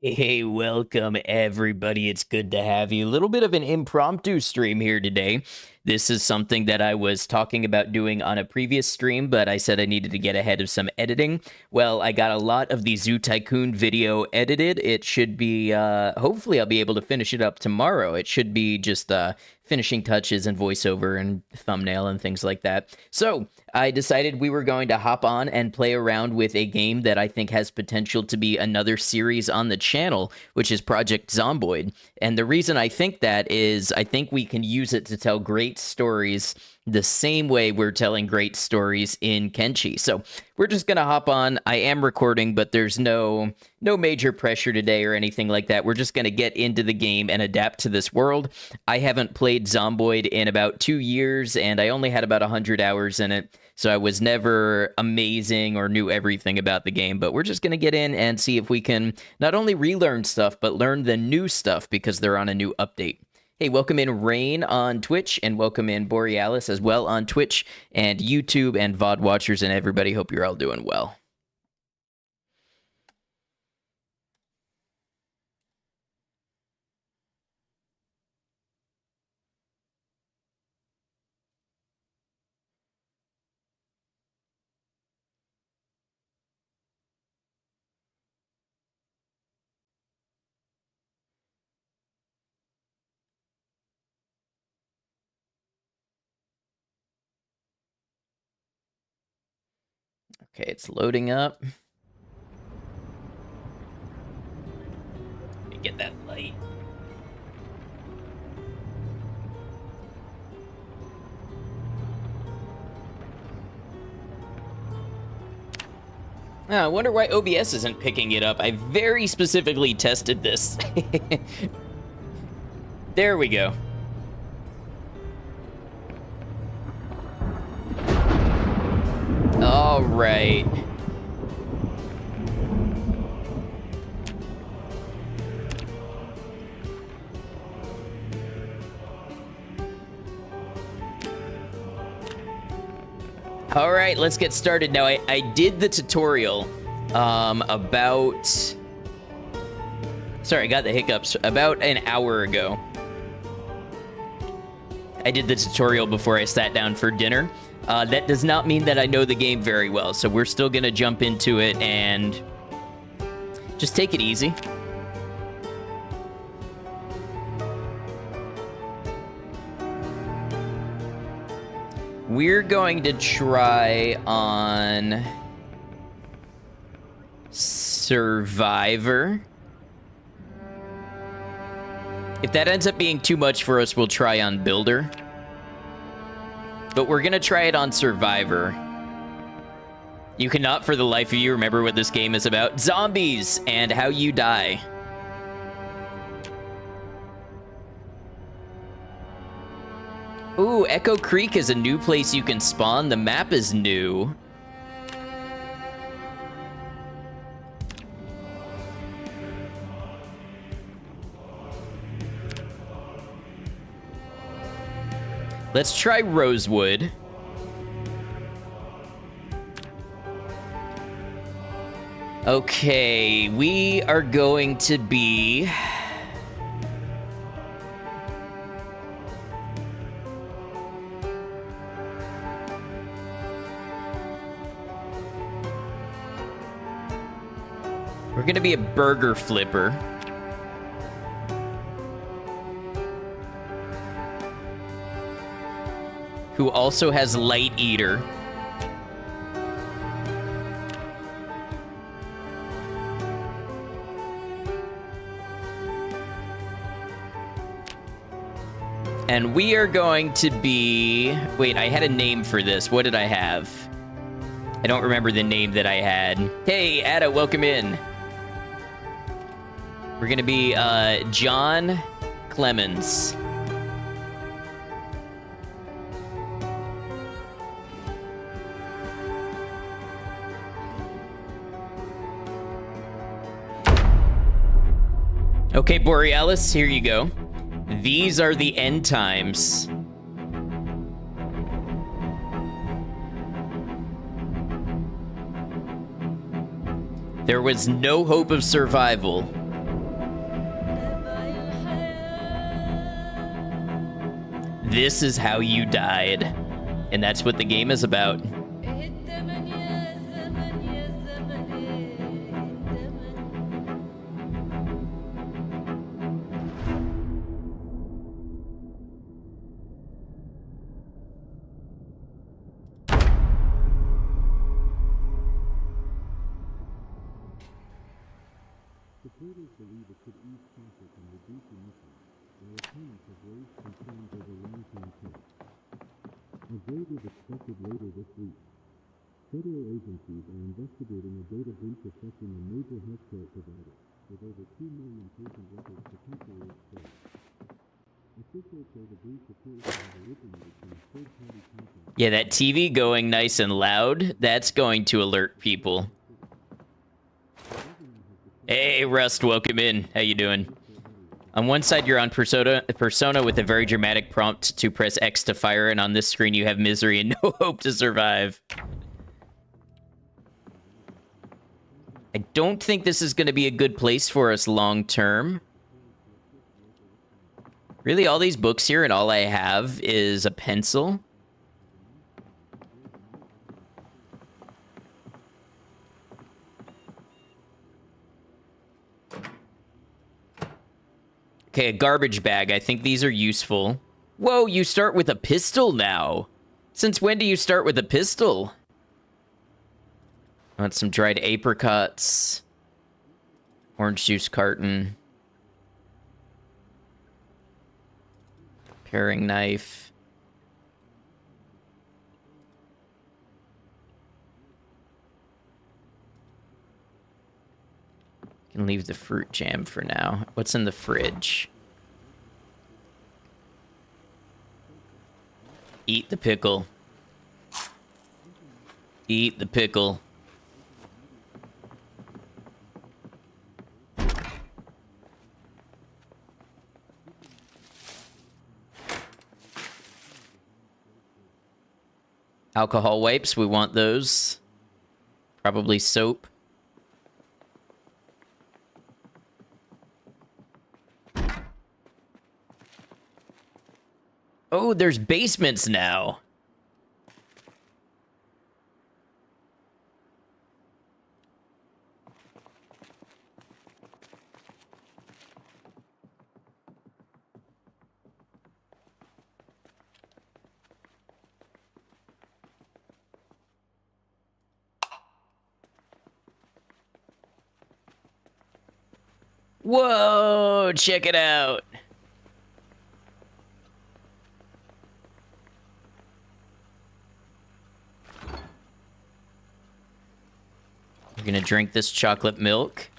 Hey, welcome everybody. It's good to have you. A little bit of an impromptu stream here today. This is something that I was talking about doing on a previous stream, but I said I needed to get ahead of some editing. Well, I got a lot of the Zoo Tycoon video edited. It should be, hopefully I'll be able to finish it up tomorrow. It should be just finishing touches and voiceover and thumbnail and things like that. So I decided we were going to hop on and play around with a game that I think has potential to be another series on the channel, which is Project Zomboid. And the reason I think that is I think we can use it to tell great stories the same way we're telling great stories in Kenshi. So we're just going to hop on. I am recording, but there's no major pressure today or anything like that. We're just going to get into the game and adapt to this world. I haven't played Zomboid in about 2 years, and I only had about 100 hours in it, so I was never amazing or knew everything about the game. But we're just going to get in and see if we can not only relearn stuff, but learn the new stuff because they're on a new update. Hey, welcome in Rain on Twitch, and welcome in Borealis as well on Twitch and YouTube and VOD watchers and everybody. Hope you're all doing well. Okay, it's loading up. Let me get that light. I wonder why OBS isn't picking it up. I very specifically tested this. There we go. All right. All right, let's get started. Now, I did the tutorial about... Sorry, I got the hiccups. About an hour ago. I did the tutorial before I sat down for dinner. That does not mean that I know the game very well, so we're still going to jump into it and just take it easy. We're going to try on Survivor. If that ends up being too much for us, we'll try on Builder. But we're going to try it on Survivor. You cannot for the life of you remember what this game is about. Zombies and how you die. Ooh, Echo Creek is a new place you can spawn. The map is new. Let's try Rosewood. Okay, we are going to be... We're gonna be a burger flipper. Who also has Light Eater. And we are going to be... Wait, I had a name for this. What did I have? I don't remember the name that I had. Hey, Ada, welcome in. We're gonna be John Clemens. Okay, Borealis, here you go. These are the end times. There was no hope of survival. This is how you died. And that's what the game is about. Supporters believe it could ease traffic and reduce emissions, while opponents have raised concerns over long-term costs. A vote is expected later this week. Federal agencies are investigating a data breach affecting a major healthcare provider, with over 2 million patient records potentially exposed. Officials say the breach appears to have originated from a third-party contact. Yeah, that TV going nice and loud, that's going to alert people. Hey, Rust, welcome in. How you doing? On one side, you're on Persona with a very dramatic prompt to press X to fire, and on this screen, you have misery and no hope to survive. I don't think this is going to be a good place for us long term. Really, all these books here, and all I have is a pencil. Okay, a garbage bag. I think these are useful. Whoa, you start with a pistol now. Since when do you start with a pistol? I want some dried apricots. Orange juice carton. Paring knife. Can leave the fruit jam for now. What's in the fridge? Eat the pickle. Eat the pickle. Alcohol wipes, we want those. Probably soap. Oh, there's basements now. Whoa, check it out. We're gonna drink this chocolate milk.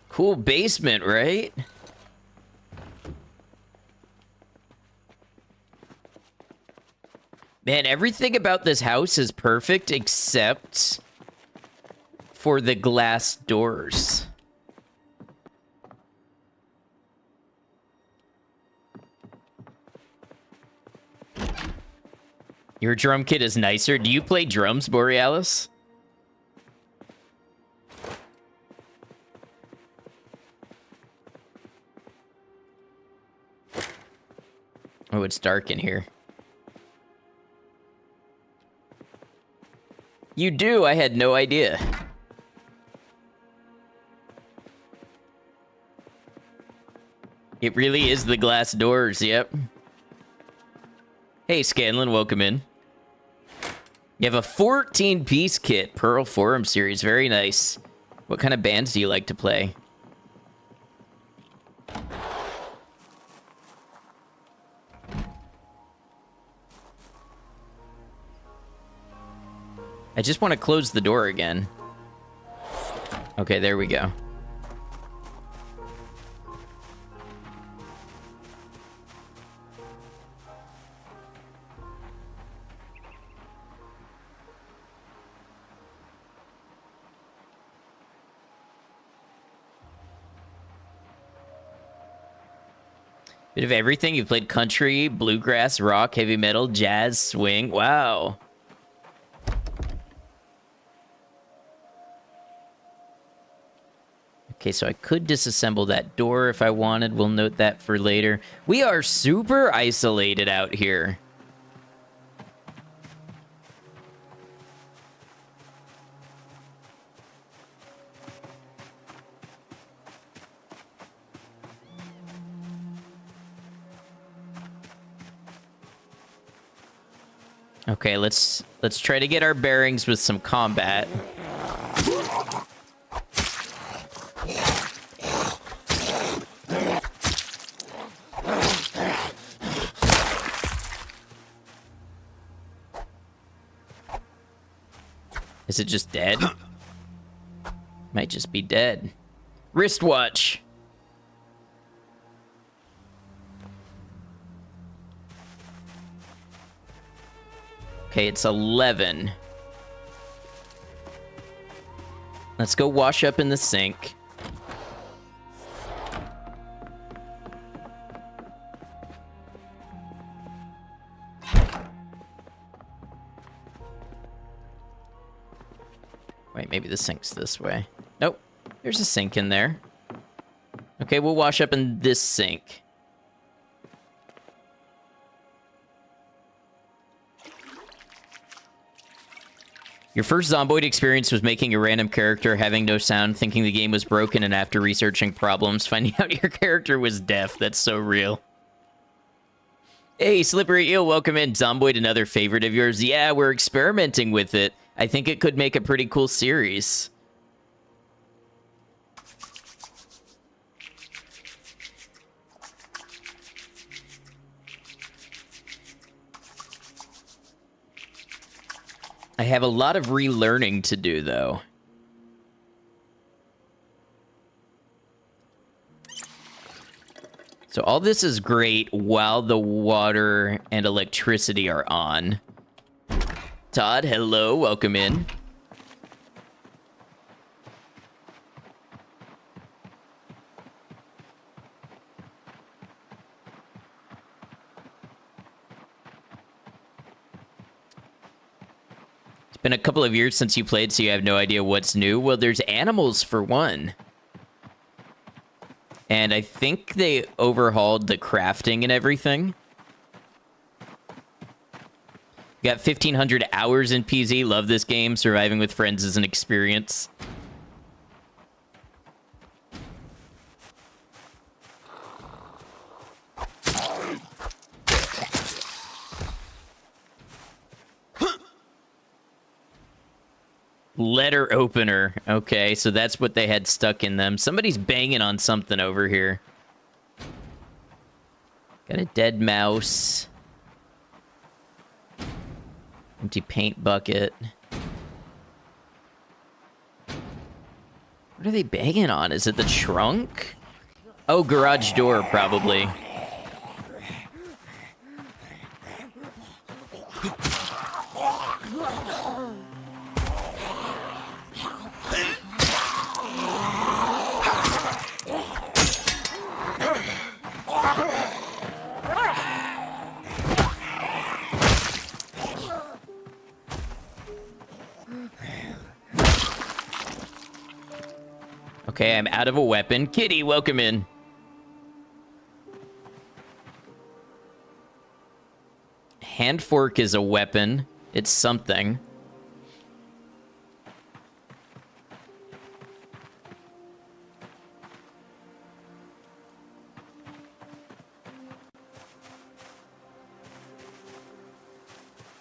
Cool basement, right? Man, everything about this house is perfect except for the glass doors. Your drum kit is nicer. Do you play drums, Borealis? Oh, it's dark in here. You do? I had no idea. It really is the glass doors, yep. Hey, Scanlan, welcome in. You have a 14-piece kit, Pearl Forum series. Very nice. What kind of bands do you like to play? I just want to close the door again. Okay, there we go. Bit of everything. You've played country, bluegrass, rock, heavy metal, jazz, swing. Wow. Okay, so I could disassemble that door if I wanted. We'll note that for later. We are super isolated out here. Okay, let's try to get our bearings with some combat. Is it just dead? Might just be dead. Wristwatch. Okay, it's 11. Let's go wash up in the sink. Wait, maybe the sink's this way. Nope, there's a sink in there. Okay, we'll wash up in this sink. Your first Zomboid experience was making a random character, having no sound, thinking the game was broken, and after researching problems, finding out your character was deaf. That's so real. Hey, Slippery Eel, welcome in. Zomboid, another favorite of yours. Yeah, we're experimenting with it. I think it could make a pretty cool series. I have a lot of relearning to do, though. So all this is great while the water and electricity are on. Todd, hello, welcome in. It's been a couple of years since you played, so you have no idea what's new. Well, there's animals for one. And I think they overhauled the crafting and everything. Got 1,500 hours in PZ. Love this game. Surviving with friends is an experience. Letter opener. Okay, so that's what they had stuck in them. Somebody's banging on something over here. Got a dead mouse. Empty paint bucket. What are they banging on? Is it the trunk? Oh, garage door, probably. Okay, I'm out of a weapon. Kitty, welcome in. Hand fork is a weapon. It's something.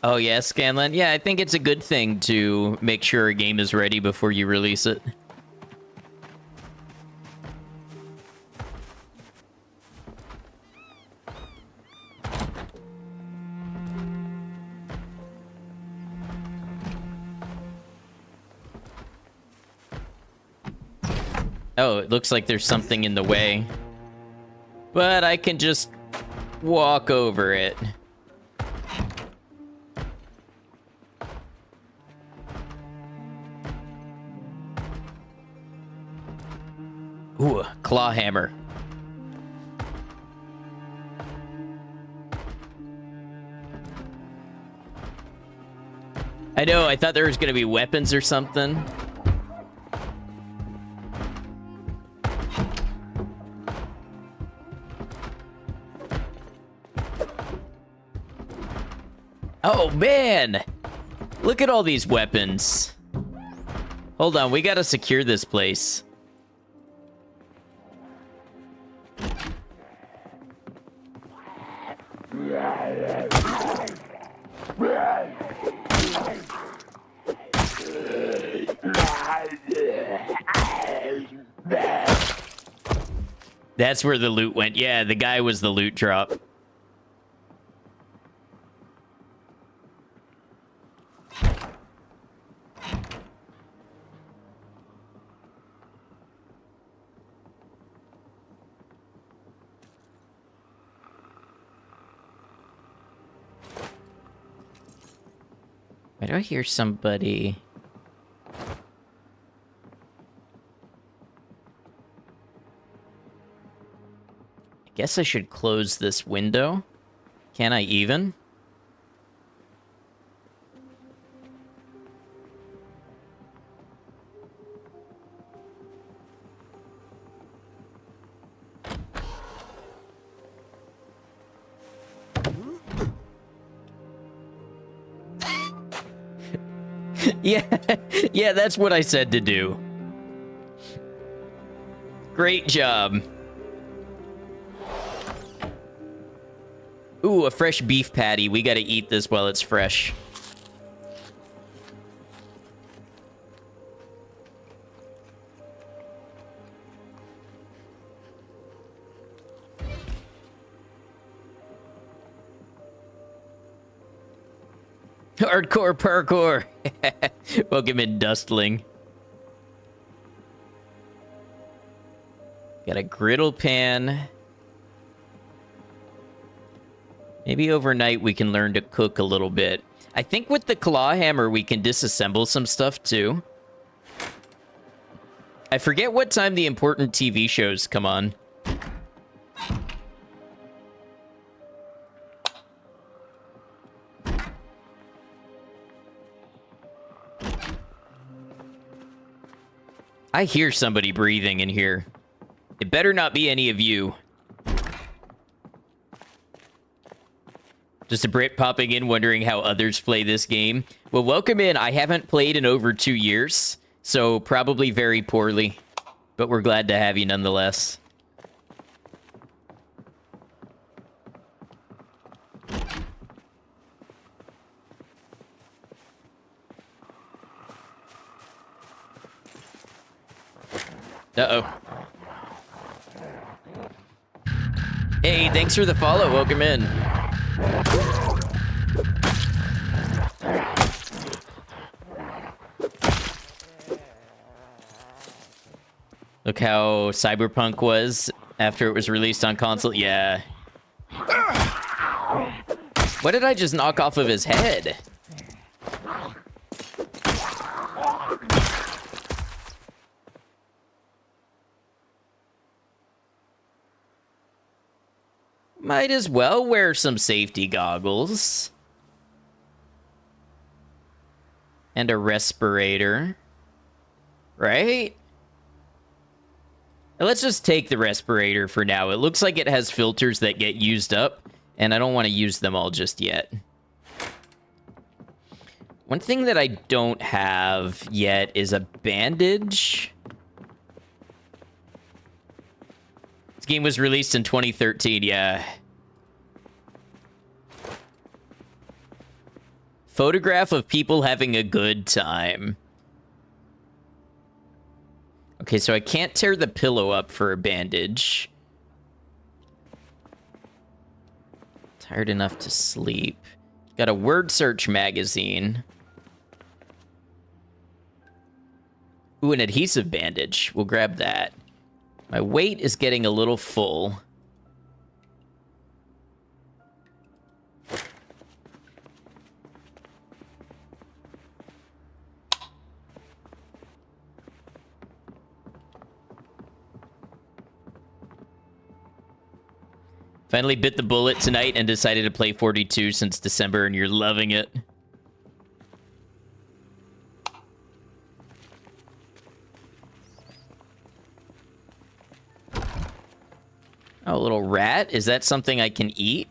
Oh yeah, Scanlan. Yeah, I think it's a good thing to make sure a game is ready before you release it. Oh, it looks like there's something in the way. But I can just walk over it. Ooh, claw hammer. I know, I thought there was gonna be weapons or something. Oh, man! Look at all these weapons. Hold on, we gotta secure this place. That's where the loot went. Yeah, the guy was the loot drop. Why do I hear somebody? I guess I should close this window. Can I even? Yeah, that's what I said to do. Great job. Ooh, a fresh beef patty. We gotta eat this while it's fresh. Hardcore parkour. Welcome in, Dustling. Got a griddle pan. Maybe overnight we can learn to cook a little bit. I think with the claw hammer we can disassemble some stuff too. I forget what time the important TV shows come on. I hear somebody breathing in here. It better not be any of you. Just a Brit popping in, wondering how others play this game. Well, welcome in. I haven't played in over 2 years, so probably very poorly. But we're glad to have you nonetheless. Uh-oh. Hey, thanks for the follow. Welcome in. Look how Cyberpunk was after it was released on console. Yeah. What did I just knock off of his head? Might as well wear some safety goggles. And a respirator. Right? Let's just take the respirator for now. It looks like it has filters that get used up, and I don't want to use them all just yet. One thing that I don't have yet is a bandage. This game was released in 2013, yeah. Photograph of people having a good time. Okay, so I can't tear the pillow up for a bandage. Tired enough to sleep. Got a word search magazine. Ooh, an adhesive bandage. We'll grab that. My weight is getting a little full. Finally bit the bullet tonight and decided to play 42 since December, and you're loving it. Oh, a little rat? Is that something I can eat?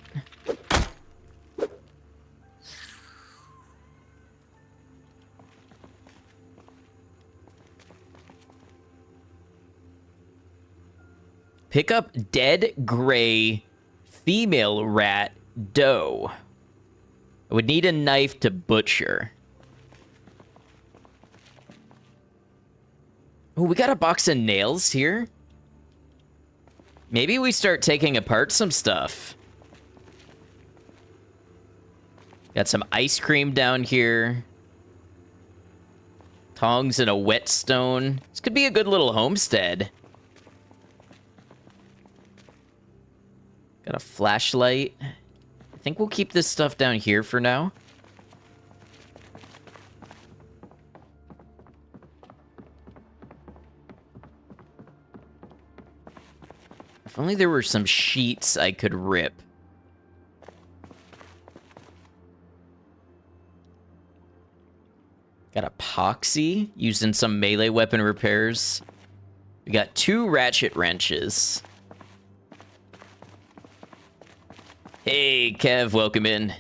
Pick up dead gray female rat doe. I would need a knife to butcher. Oh, we got a box of nails here. Maybe we start taking apart some stuff. Got some ice cream down here. Tongs and a whetstone. This could be a good little homestead. Got a flashlight. I think we'll keep this stuff down here for now. If only there were some sheets I could rip. Got epoxy used in some melee weapon repairs. We got 2 ratchet wrenches. Hey, Kev, welcome in.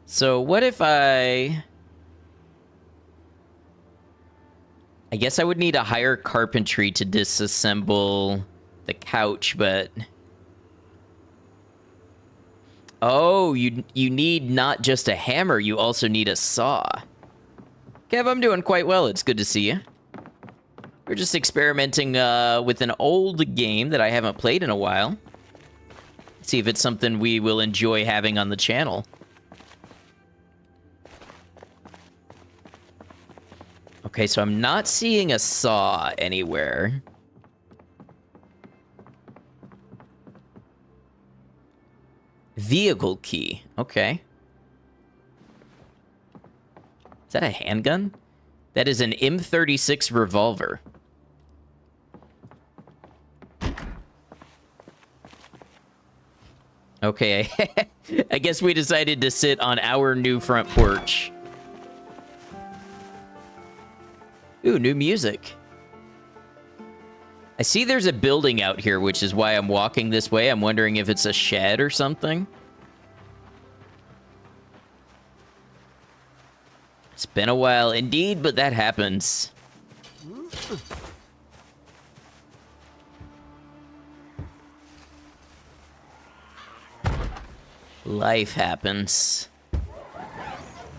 So what if I guess I would need a higher carpentry to disassemble the couch, but... Oh, you need not just a hammer, you also need a saw. Kev, I'm doing quite well. It's good to see you. We're just experimenting with an old game that I haven't played in a while. See if it's something we will enjoy having on the channel. Okay, so I'm not seeing a saw anywhere. Vehicle key. Okay. Is that a handgun? That is an M36 revolver. Okay, I guess we decided to sit on our new front porch. Ooh, new music. I see there's a building out here, which is why I'm walking this way. I'm wondering if it's a shed or something. It's been a while indeed, but that happens. Life happens.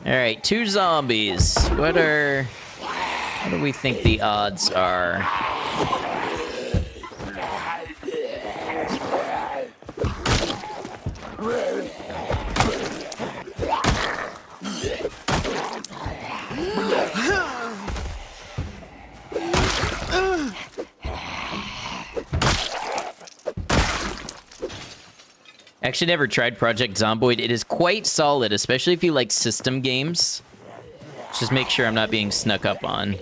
Alright, 2 zombies. What do we think the odds are? Actually never tried Project Zomboid. It is quite solid, especially if you like system games. Just make sure I'm not being snuck up on.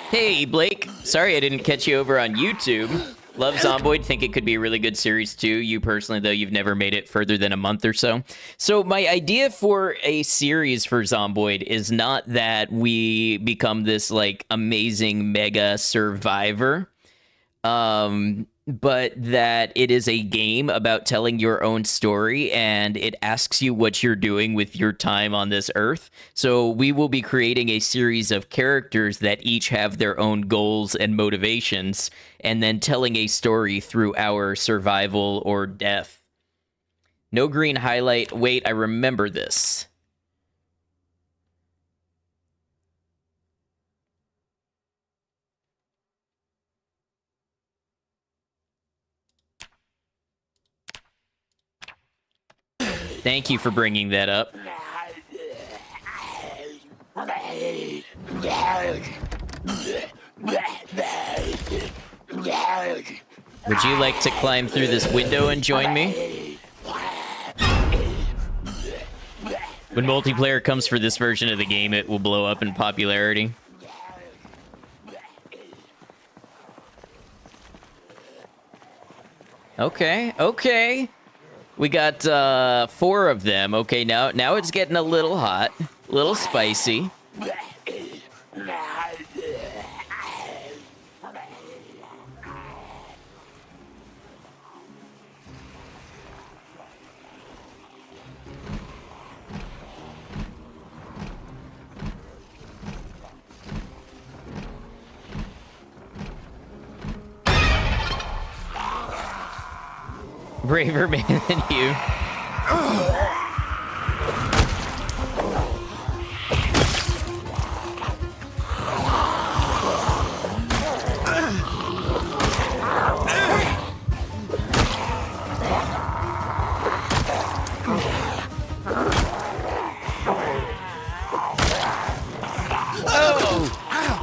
Hey, Blake. Sorry I didn't catch you over on YouTube. Love Zomboid. Think it could be a really good series, too. You personally, though, you've never made it further than a month or so. So my idea for a series for Zomboid is not that we become this, like, amazing mega survivor, but that it is a game about telling your own story, and it asks you what you're doing with your time on this earth. So we will be creating a series of characters that each have their own goals and motivations, and then telling a story through our survival or death. No green highlight. Wait, I remember this. Thank you for bringing that up. Would you like to climb through this window and join me? When multiplayer comes for this version of the game, it will blow up in popularity. Okay, okay. We got 4 of them. Okay, now it's getting a little hot, a little spicy. braver man than you.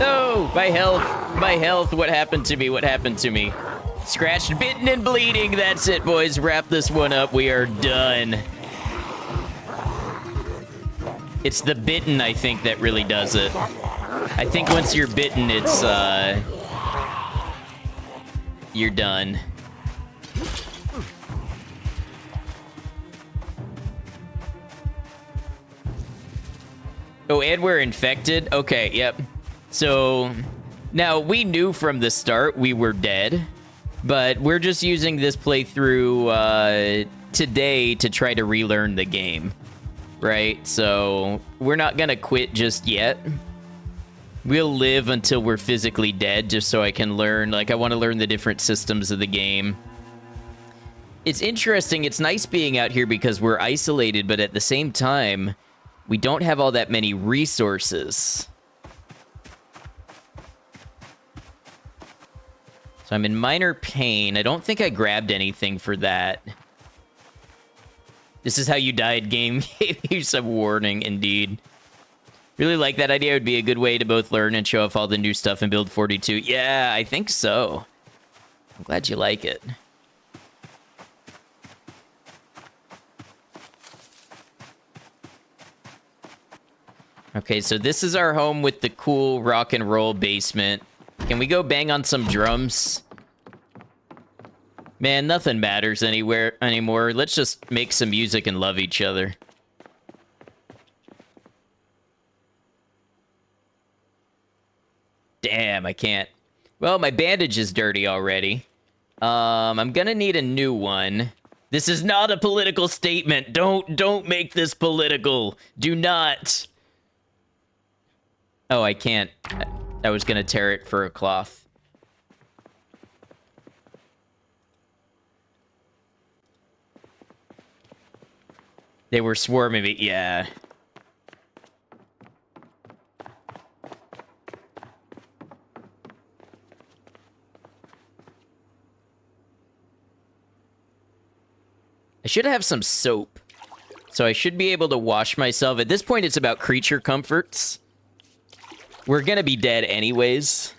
Oh, my health, what happened to me, Scratched, bitten, and bleeding, that's it, boys, wrap this one up, we are done. It's the bitten, I think, that really does it. I think once you're bitten, it's, you're done. Oh, and we're infected? Okay, yep. So, now, we knew from the start we were dead, but we're just using this playthrough today to try to relearn the game, right? So, we're not gonna quit just yet. We'll live until we're physically dead, just so I can learn, like, I want to learn the different systems of the game. It's interesting, it's nice being out here because we're isolated, but at the same time, we don't have all that many resources. So I'm in minor pain. I don't think I grabbed anything for that. This is how you died, game. Gave you some warning, indeed. Really like that idea. It would be a good way to both learn and show off all the new stuff in Build 42. Yeah, I think so. I'm glad you like it. Okay, so this is our home with the cool rock and roll basement. Can we go bang on some drums? Man, nothing matters anymore. Let's just make some music and love each other. Damn, I can't. Well, my bandage is dirty already. I'm gonna need a new one. This is not a political statement. Don't make this political. Do not. Oh, I can't. I was gonna tear it for a cloth. They were swarming me, yeah. I should have some soap. So I should be able to wash myself. At this point, it's about creature comforts. We're gonna be dead anyways.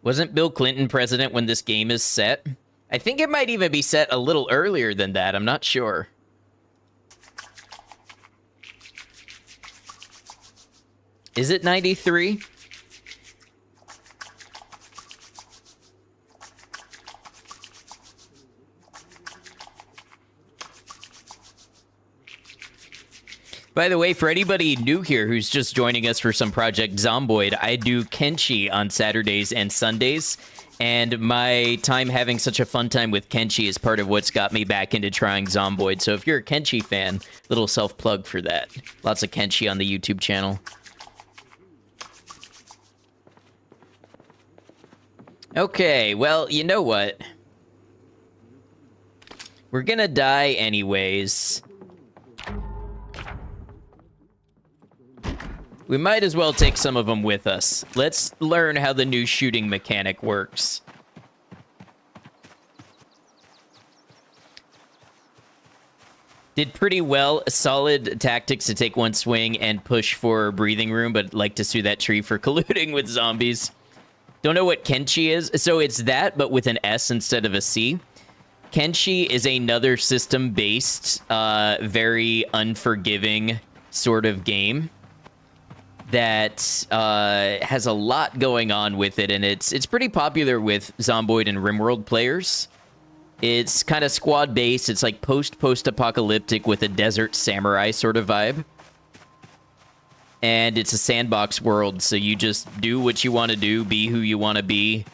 Wasn't Bill Clinton president when this game is set? I think it might even be set a little earlier than that. I'm not sure. Is it 93? By the way, for anybody new here who's just joining us for some Project Zomboid, I do Kenshi on Saturdays and Sundays, and my time having such a fun time with Kenshi is part of what's got me back into trying Zomboid. So if you're a Kenshi fan, little self-plug for that. Lots of Kenshi on the YouTube channel. Okay, well, you know what? We're gonna die anyways. We might as well take some of them with us. Let's learn how the new shooting mechanic works. Did pretty well. Solid tactics to take one swing and push for breathing room, but like to sue that tree for colluding with zombies. Don't know what Kenshi is. So it's that, but with an S instead of a C. Kenshi is another system-based, very unforgiving sort of game that has a lot going on with it, and it's pretty popular with Zomboid and RimWorld players. It's kind of squad-based. It's like post-apocalyptic with a desert samurai sort of vibe. And it's a sandbox world, so you just do what you want to do, be who you want to be.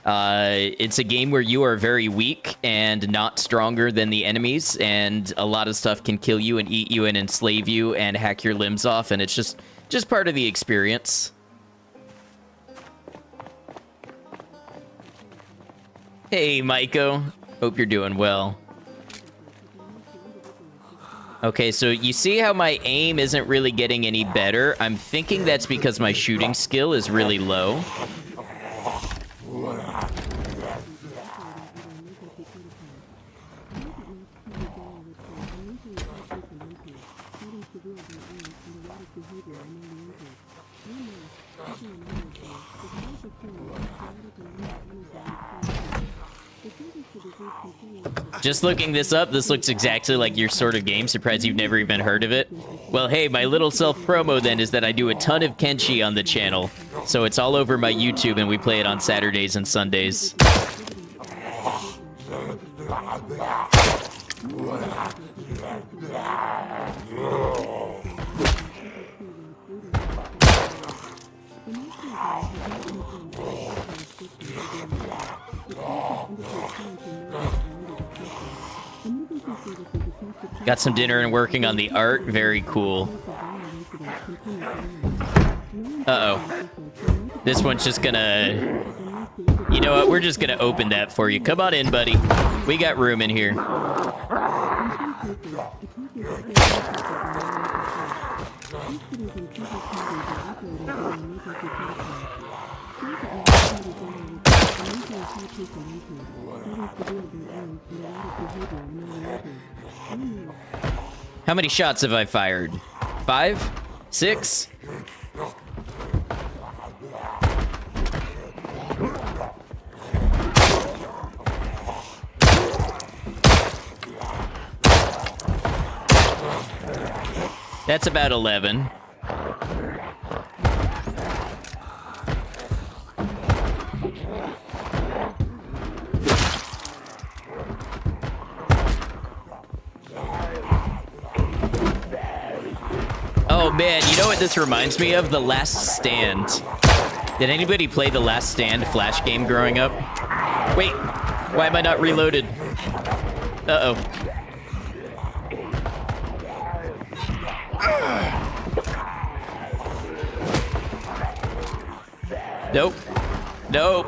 It's a game where you are very weak and not stronger than the enemies, and a lot of stuff can kill you and eat you and enslave you and hack your limbs off, and it's just Just part of the experience. Hey, Maiko. Hope you're doing well. Okay, so you see how my aim isn't really getting any better? I'm thinking that's because my shooting skill is really low. Just looking this up, this looks exactly like your sort of game. Surprised you've never even heard of it. Well, hey, my little self-promo then is that I do a ton of Kenshi on the channel. So it's all over my YouTube, and we play it on Saturdays and Sundays. Got some dinner and working on the art. Very cool. Uh-oh. This one's just gonna... You know what? We're just gonna open that for you. Come on in, buddy. We got room in here. How many shots have I fired? 5? 6? That's about 11. Oh man, you know what this reminds me of? The Last Stand. Did anybody play the Last Stand Flash game growing up? Wait, why am I not reloaded? Uh-oh. Nope. Nope.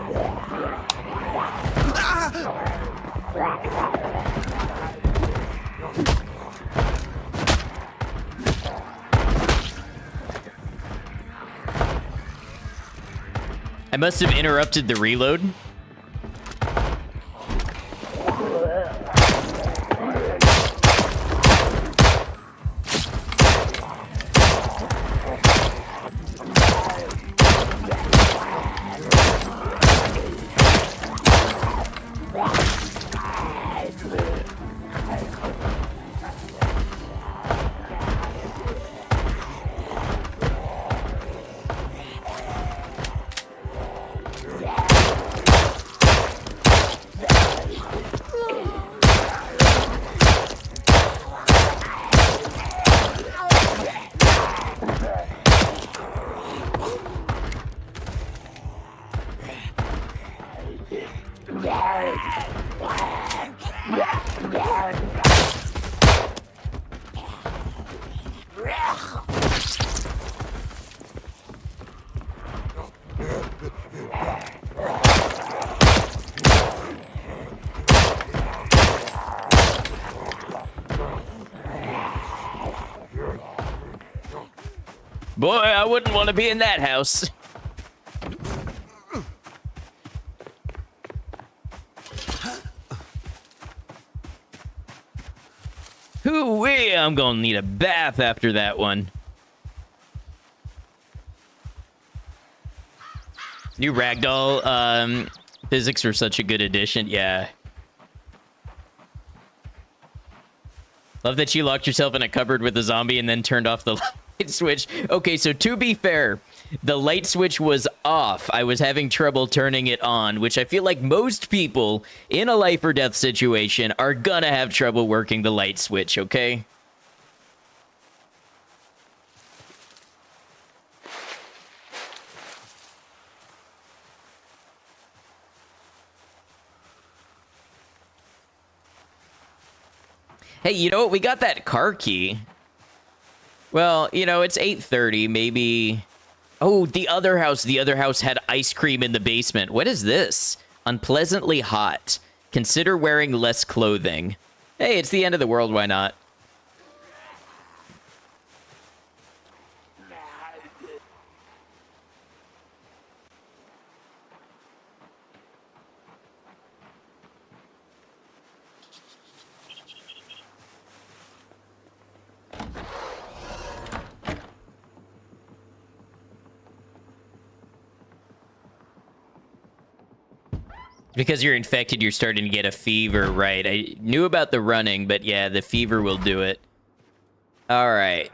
I must have interrupted the reload. Boy, I wouldn't want to be in that house. Hoo-wee, I'm gonna need a bath after that one. New ragdoll physics are such a good addition, yeah. Love that you locked yourself in a cupboard with a zombie and then turned off the light switch. Okay, so to be fair, the light switch was off. I was having trouble turning it on, which I feel like most people in a life or death situation are gonna have trouble working the light switch, okay? Hey, you know what? We got that car key. Well, you know, it's 8:30. Maybe... Oh, the other house. The other house had ice cream in the basement. What is this? Unpleasantly hot. Consider wearing less clothing. Hey, it's the end of the world. Why not? Because you're infected, you're starting to get a fever, right? I knew about the running, but yeah, the fever will do it. All right.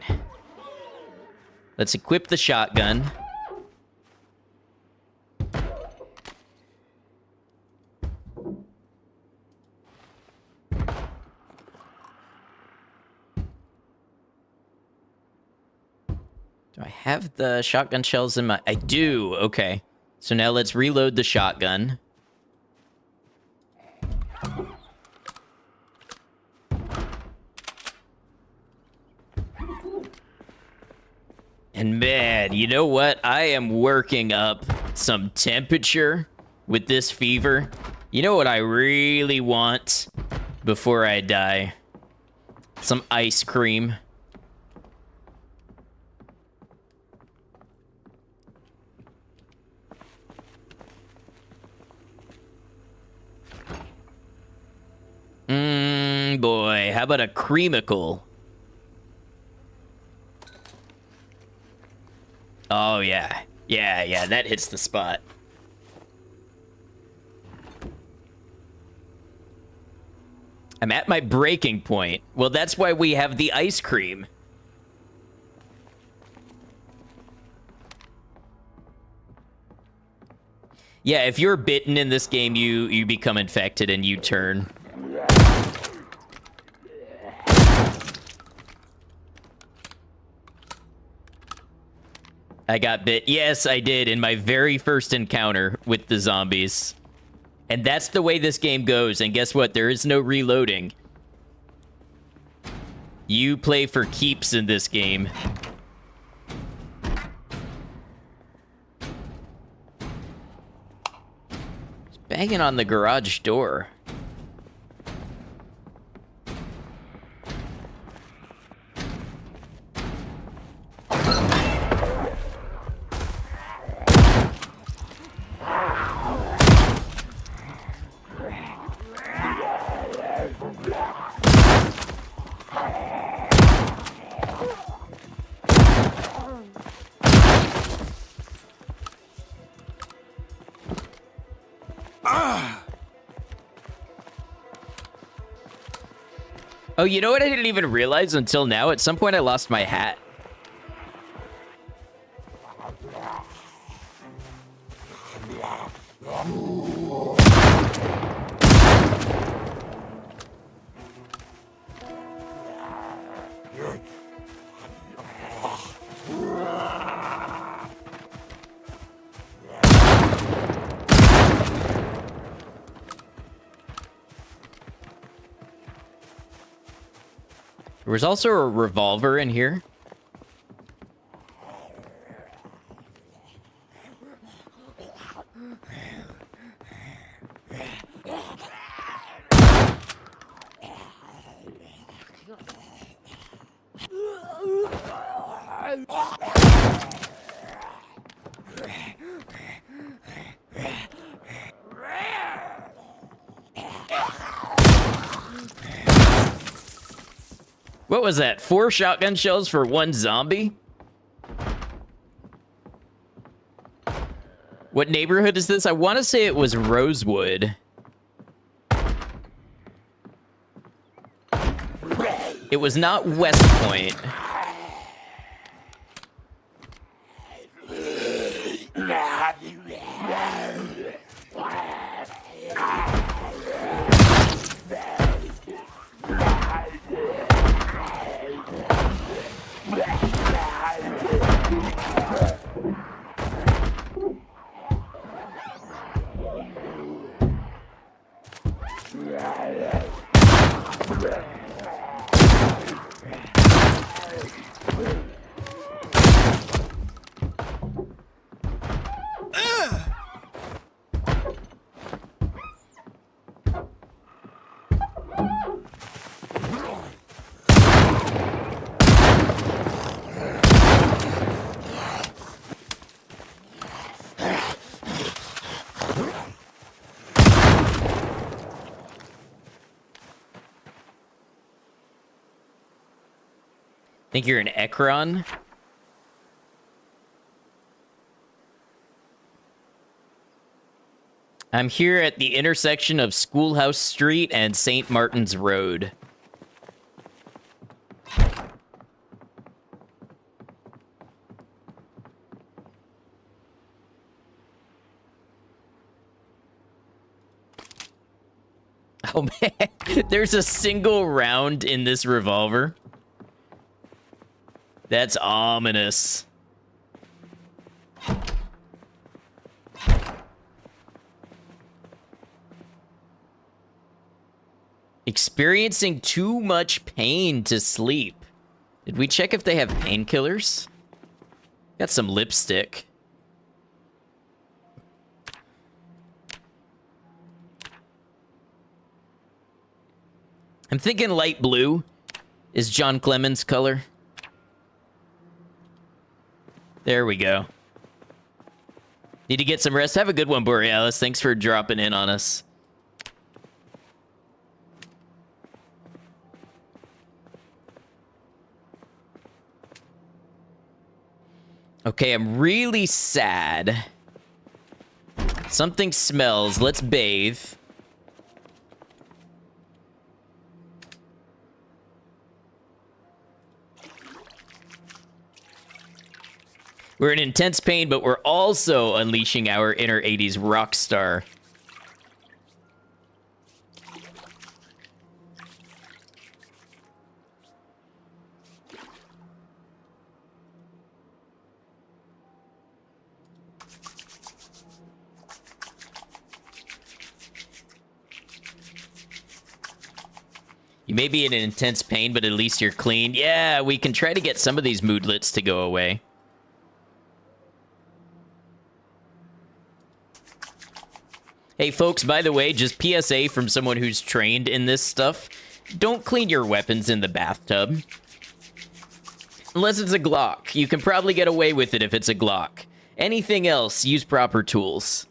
Let's equip the shotgun. Do I have the shotgun shells in my... I do. Okay. So now let's reload the shotgun. And man, you know what? I am working up some temperature with this fever. You know what I really want before I die? Some ice cream. Boy, how about a creamicle? Oh, yeah. Yeah, that hits the spot. I'm at my breaking point. Well, that's why we have the ice cream. Yeah, if you're bitten in this game, you become infected and you turn. I got bit. Yes, I did in my very first encounter with the zombies. And that's the way this game goes. And guess what? There is no reloading. You play for keeps in this game. It's banging on the garage door. Oh, you know what I didn't even realize until now? At some point I lost my hat. There was also a revolver in here. What was that? 4 shotgun shells for 1 zombie? What neighborhood is this? I want to say it was Rosewood. It was not West Point. Think you're an Ekron? I'm here at the intersection of Schoolhouse Street and St. Martin's Road. Oh man, there's a single round in this revolver. That's ominous. Experiencing too much pain to sleep. Did we check if they have painkillers? Got some lipstick. I'm thinking light blue is John Clemens' color. There we go. Need to get some rest. Have a good one, Borealis. Thanks for dropping in on us. Okay, I'm really sad. Something smells. Let's bathe. We're in intense pain, but we're also unleashing our inner 80s rock star. You may be in an intense pain, but at least you're clean. Yeah, we can try to get some of these moodlets to go away. Hey, folks, by the way, just PSA from someone who's trained in this stuff. Don't clean your weapons in the bathtub. Unless it's a Glock. You can probably get away with it if it's a Glock. Anything else, use proper tools.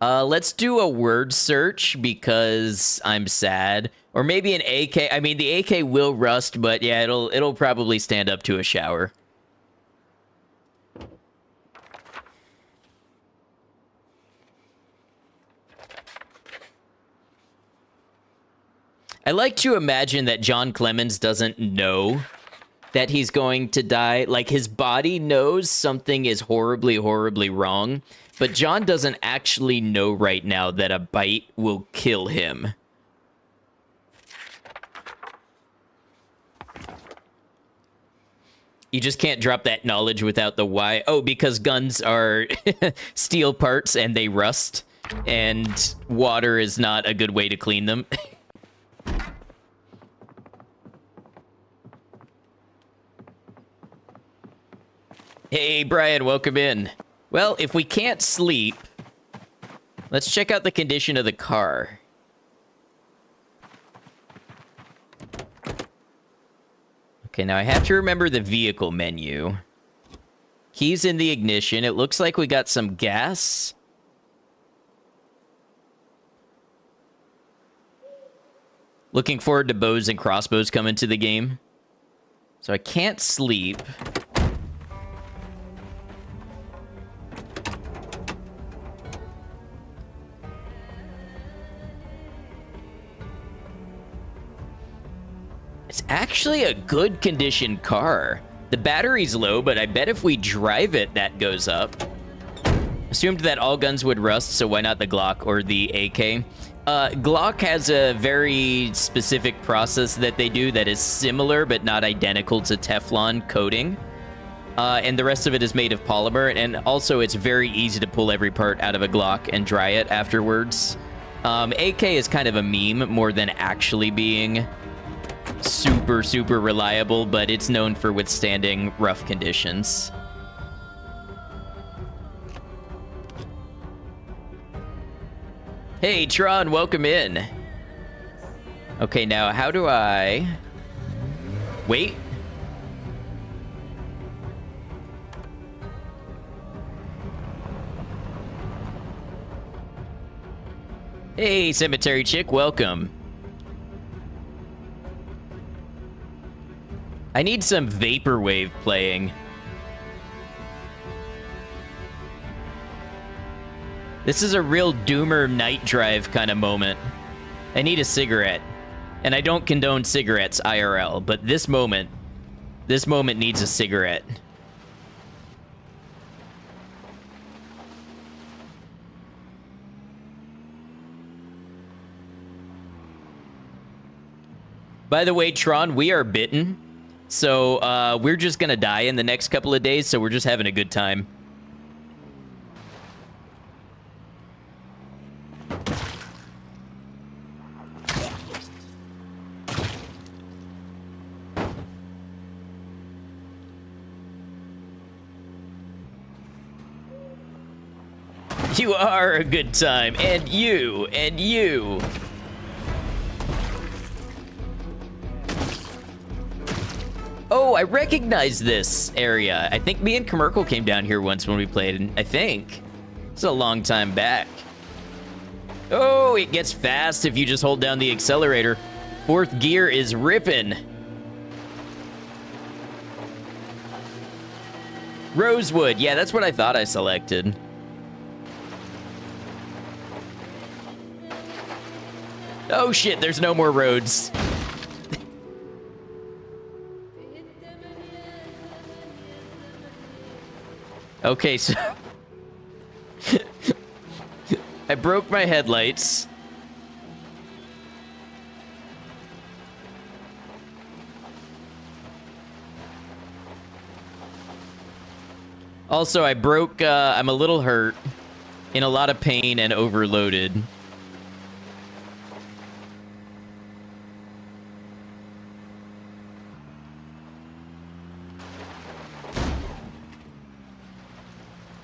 Let's do a word search because I'm sad. Or maybe an AK. I mean, the AK will rust, but yeah, it'll probably stand up to a shower. I like to imagine that John Clemens doesn't know that he's going to die. Like, his body knows something is horribly, horribly wrong, but John doesn't actually know right now that a bite will kill him. You just can't drop that knowledge without the why. Oh, because guns are steel parts and they rust, and water is not a good way to clean them. Hey, Brian, welcome in. Well, if we can't sleep, let's check out the condition of the car. Okay, now I have to remember the vehicle menu. Keys in the ignition. It looks like we got some gas. Looking forward to bows and crossbows coming to the game. So I can't sleep. It's actually a good condition car. The battery's low, but I bet if we drive it, that goes up. Assumed that all guns would rust, so why not the Glock or the AK? Glock has a very specific process that they do that is similar but not identical to Teflon coating. And the rest of it is made of polymer, and also it's very easy to pull every part out of a Glock and dry it afterwards. AK is kind of a meme more than actually being super, super reliable, but it's known for withstanding rough conditions. Hey, Tron, welcome in. Okay, now how do I... Wait. Hey, Cemetery Chick, welcome. I need some vaporwave playing. This is a real Doomer night drive kind of moment. I need a cigarette. And I don't condone cigarettes IRL, but this moment needs a cigarette. By the way, Tron, we are bitten. So we're just gonna die in the next couple of days, so we're just having a good time. You are a good time, and you, and you. Oh, I recognize this area. I think me and Commercial came down here once when we played, and I think it's a long time back. Oh, it gets fast if you just hold down the accelerator. Fourth gear is ripping. Rosewood, yeah, that's what I thought I selected. Oh shit, there's no more roads. Okay, so... I broke my headlights. Also, I broke, I'm a little hurt, in a lot of pain and overloaded.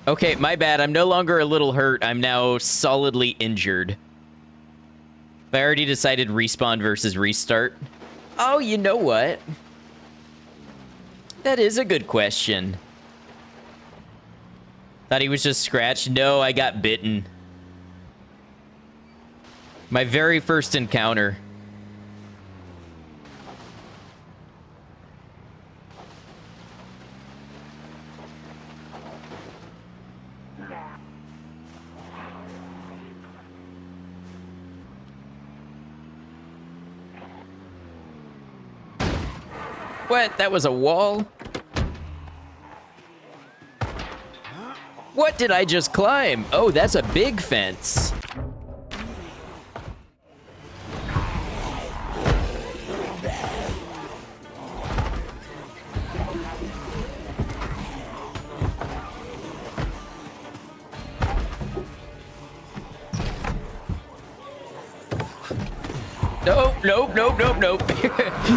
Okay, my bad. I'm no longer a little hurt. I'm now solidly injured. I already decided respawn versus restart. Oh, you know what? That is a good question. Thought he was just scratched. No, I got bitten. My very first encounter. What? That was a wall? What did I just climb? Oh, that's a big fence. Nope, nope, nope, nope, nope.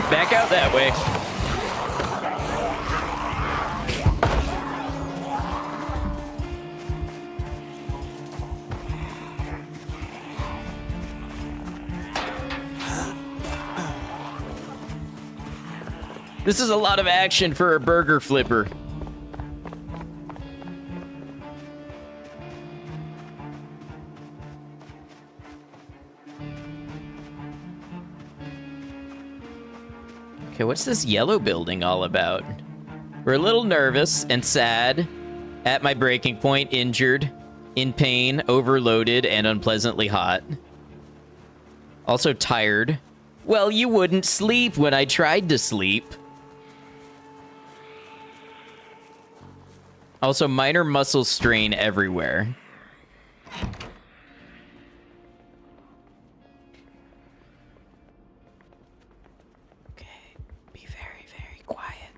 Back out that way. This is a lot of action for a burger flipper. Okay, what's this yellow building all about? We're a little nervous and sad, at my breaking point, injured, in pain, overloaded, and unpleasantly hot. Also tired. Well, you wouldn't sleep when I tried to sleep. Also, minor muscle strain everywhere. Okay, be very, very quiet.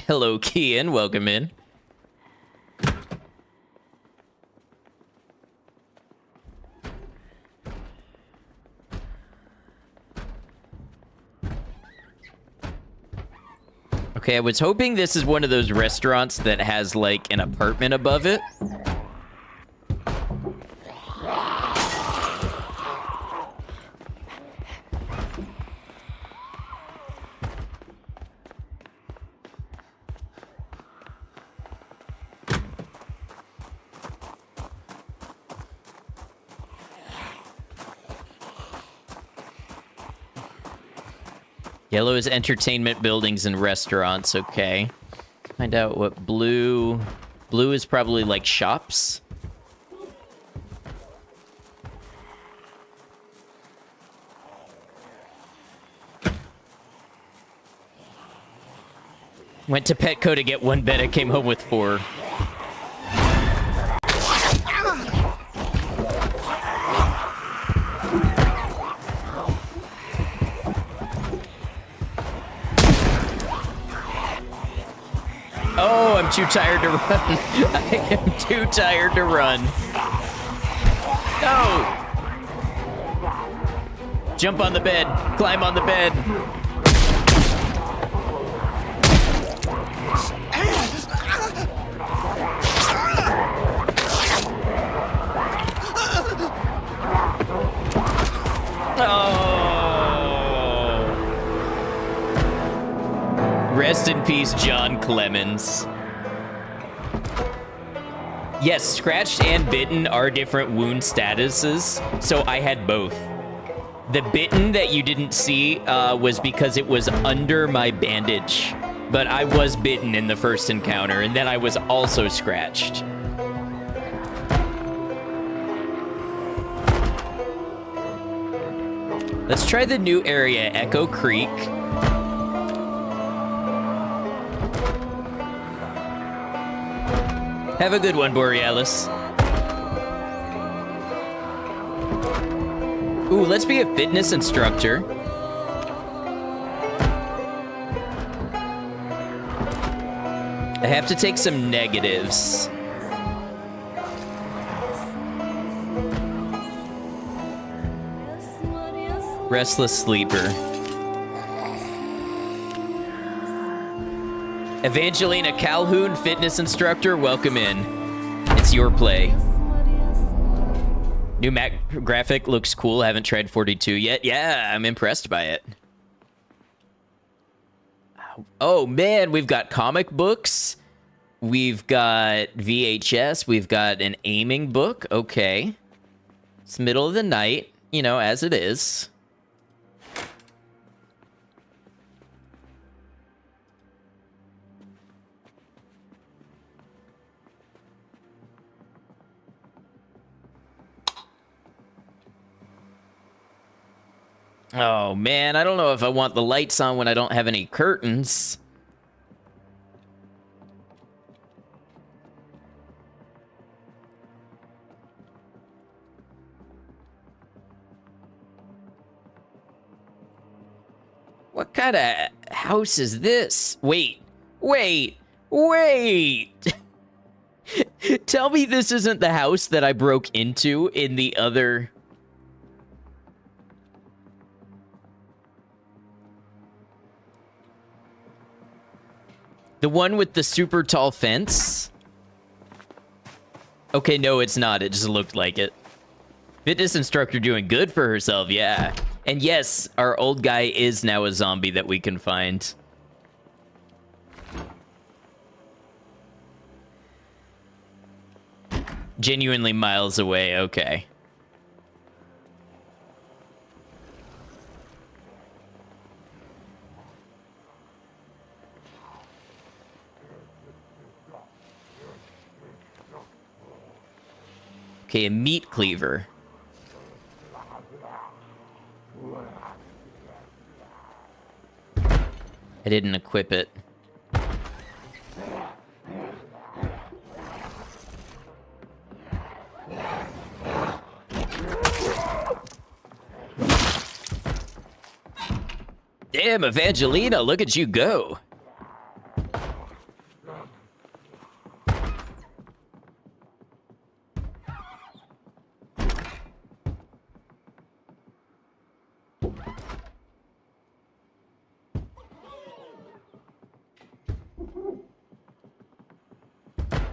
Hello, Kian. Welcome in. Okay, I was hoping this is one of those restaurants that has, like, an apartment above it. Yellow is entertainment buildings and restaurants. Okay. Find out what blue... Blue is probably like shops. Went to Petco to get one bed. I came home with 4. Oh, I'm too tired to run. I am too tired to run. No! Jump on the bed. Climb on the bed. Oh. Rest in peace, John Clemens. Yes, scratched and bitten are different wound statuses, so I had both. The bitten that you didn't see was because it was under my bandage, but I was bitten in the first encounter, and then I was also scratched. Let's try the new area, Echo Creek. Have a good one, Borealis. Ooh, let's be a fitness instructor. I have to take some negatives. Restless sleeper. Evangelina Calhoun, fitness instructor, welcome in. It's your play. New Mac graphic looks cool. Haven't tried 42 yet. Yeah, I'm impressed by it. Oh, man, we've got comic books. We've got VHS. We've got an aiming book. Okay. It's middle of the night, you know, as it is. Oh, man, I don't know if I want the lights on when I don't have any curtains. What kind of house is this? Wait. Tell me this isn't the house that I broke into in the other... The one with the super tall fence? Okay, no, it's not. It just looked like it. Fitness instructor doing good for herself, yeah. And yes, our old guy is now a zombie that we can find. Genuinely miles away, okay. Okay, a meat cleaver. I didn't equip it. Damn, Evangelina, look at you go.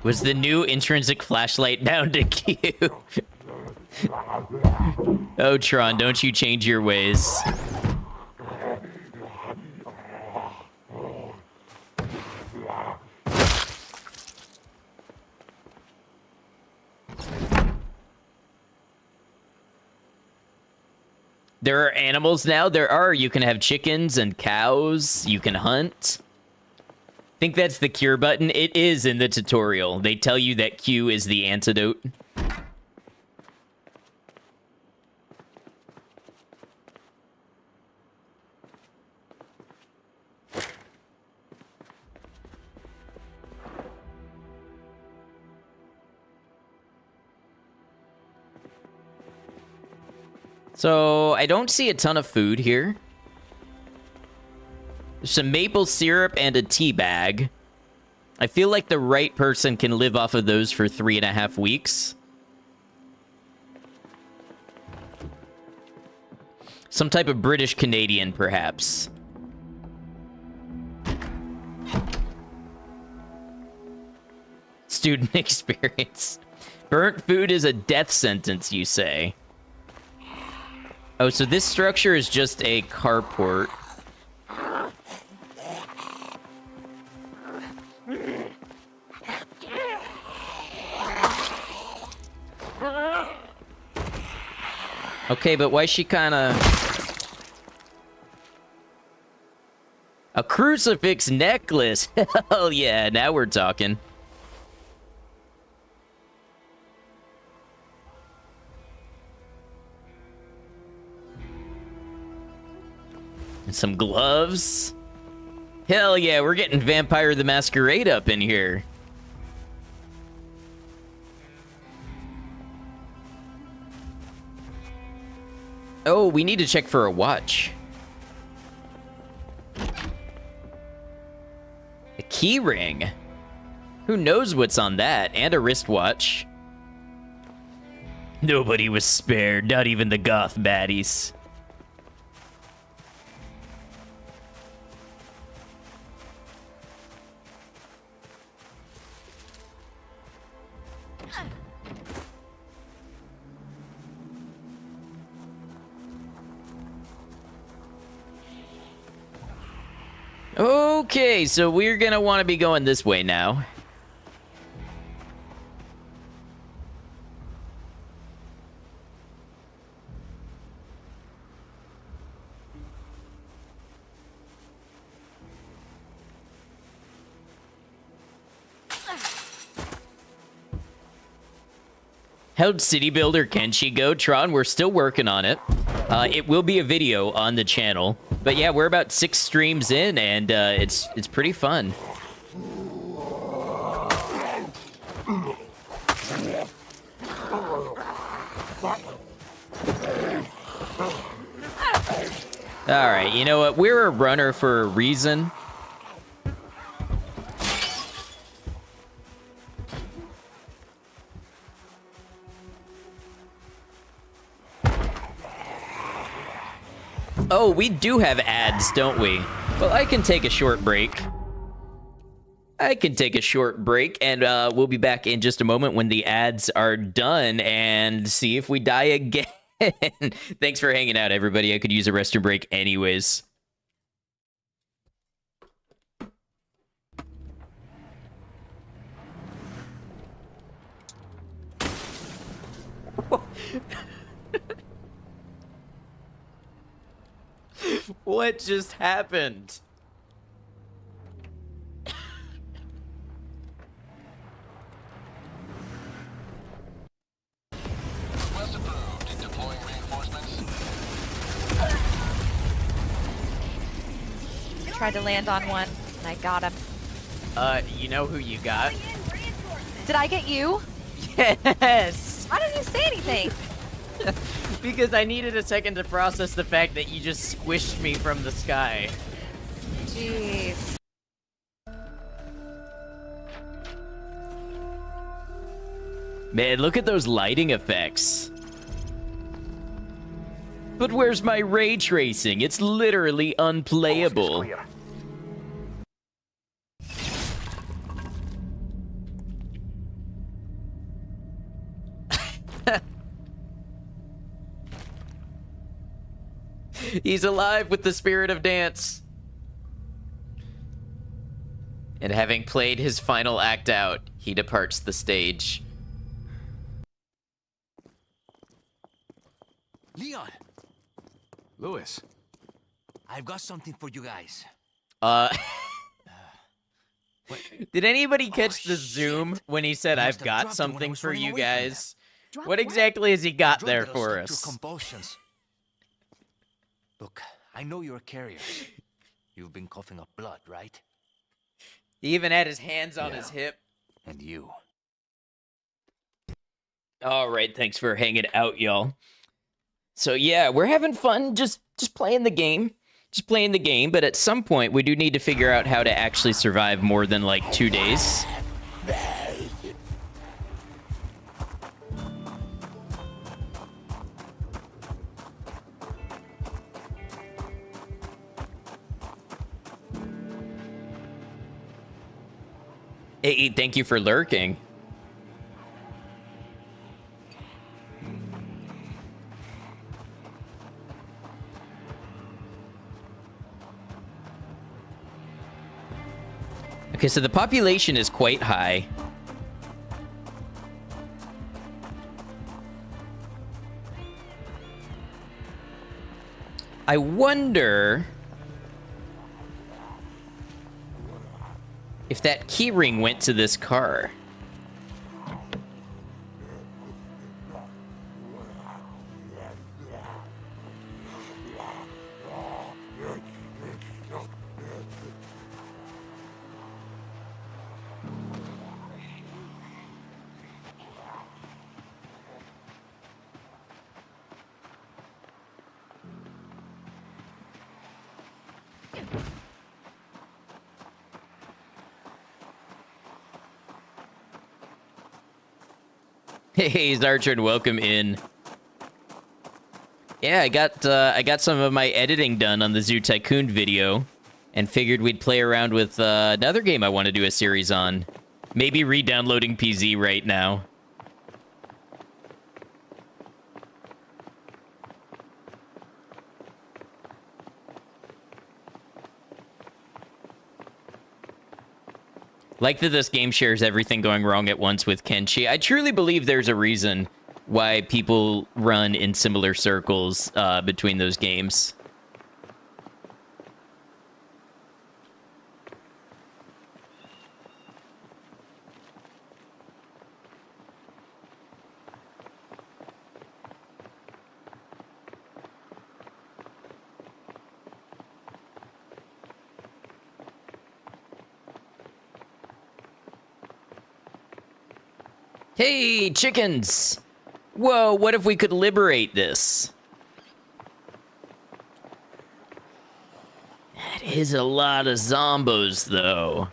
Was the new intrinsic flashlight bound to Q? Oh, Tron, don't you change your ways. There are animals now. There are. You can have chickens and cows. You can hunt. I think that's the cure button. It is in the tutorial. They tell you that Q is the antidote. So, I don't see a ton of food here. There's some maple syrup and a tea bag. I feel like the right person can live off of those for 3.5 weeks. Some type of British Canadian, perhaps. Student experience. Burnt food is a death sentence, you say? Oh, so this structure is just a carport. Okay, but why is she kind of... A crucifix necklace! Hell yeah, now we're talking. And some gloves. Hell yeah, we're getting Vampire the Masquerade up in here. Oh, we need to check for a watch. A key ring. Who knows what's on that? And a wristwatch. Nobody was spared, not even the goth baddies. Okay, so we're gonna want to be going this way now. How city builder can she go? Tron, we're still working on it. It will be a video on the channel. But yeah, we're about 6 streams in, and it's pretty fun. Alright, you know what? We're a runner for a reason. Oh, we do have ads, don't we? Well, I can take a short break. And we'll be back in just a moment when the ads are done and see if we die again. Thanks for hanging out, everybody. I could use a restroom break anyways. What just happened? Request approved. Deploying reinforcements. Tried to land on one, and I got him. You know who you got? Did I get you? Yes! Why didn't you say anything? Because I needed a second to process the fact that you just squished me from the sky. Jeez. Man, look at those lighting effects. But where's my ray tracing? It's literally unplayable. He's alive with the spirit of dance. And having played his final act out, he departs the stage. Leon, Louis, I've got something for you guys. Uh, What? did anybody catch Oh, the zoom shit. when he said, I "I've must have got dropped it when I something was for running you away from them. guys"? Drop What exactly has he got Drug there dealers for stopped your us? compulsions. Look, I know you're a carrier. You've been coughing up blood, right? He even had his hands on Yeah. his hip. And you. All right, thanks for hanging out, y'all. So yeah, we're having fun, just playing the game. Just playing the game, but at some point we do need to figure out how to actually survive more than like 2 days. Hey, thank you for lurking. Okay, so the population is quite high. I wonder if that keyring went to this car. Hey, Zartron, welcome in. Yeah, I got some of my editing done on the Zoo Tycoon video, and figured we'd play around with another game I want to do a series on. Maybe re-downloading PZ right now. Like that this game shares everything going wrong at once with Kenshi. I truly believe there's a reason why people run in similar circles between those games. Hey, chickens! Whoa, what if we could liberate this? That is a lot of zombos, though.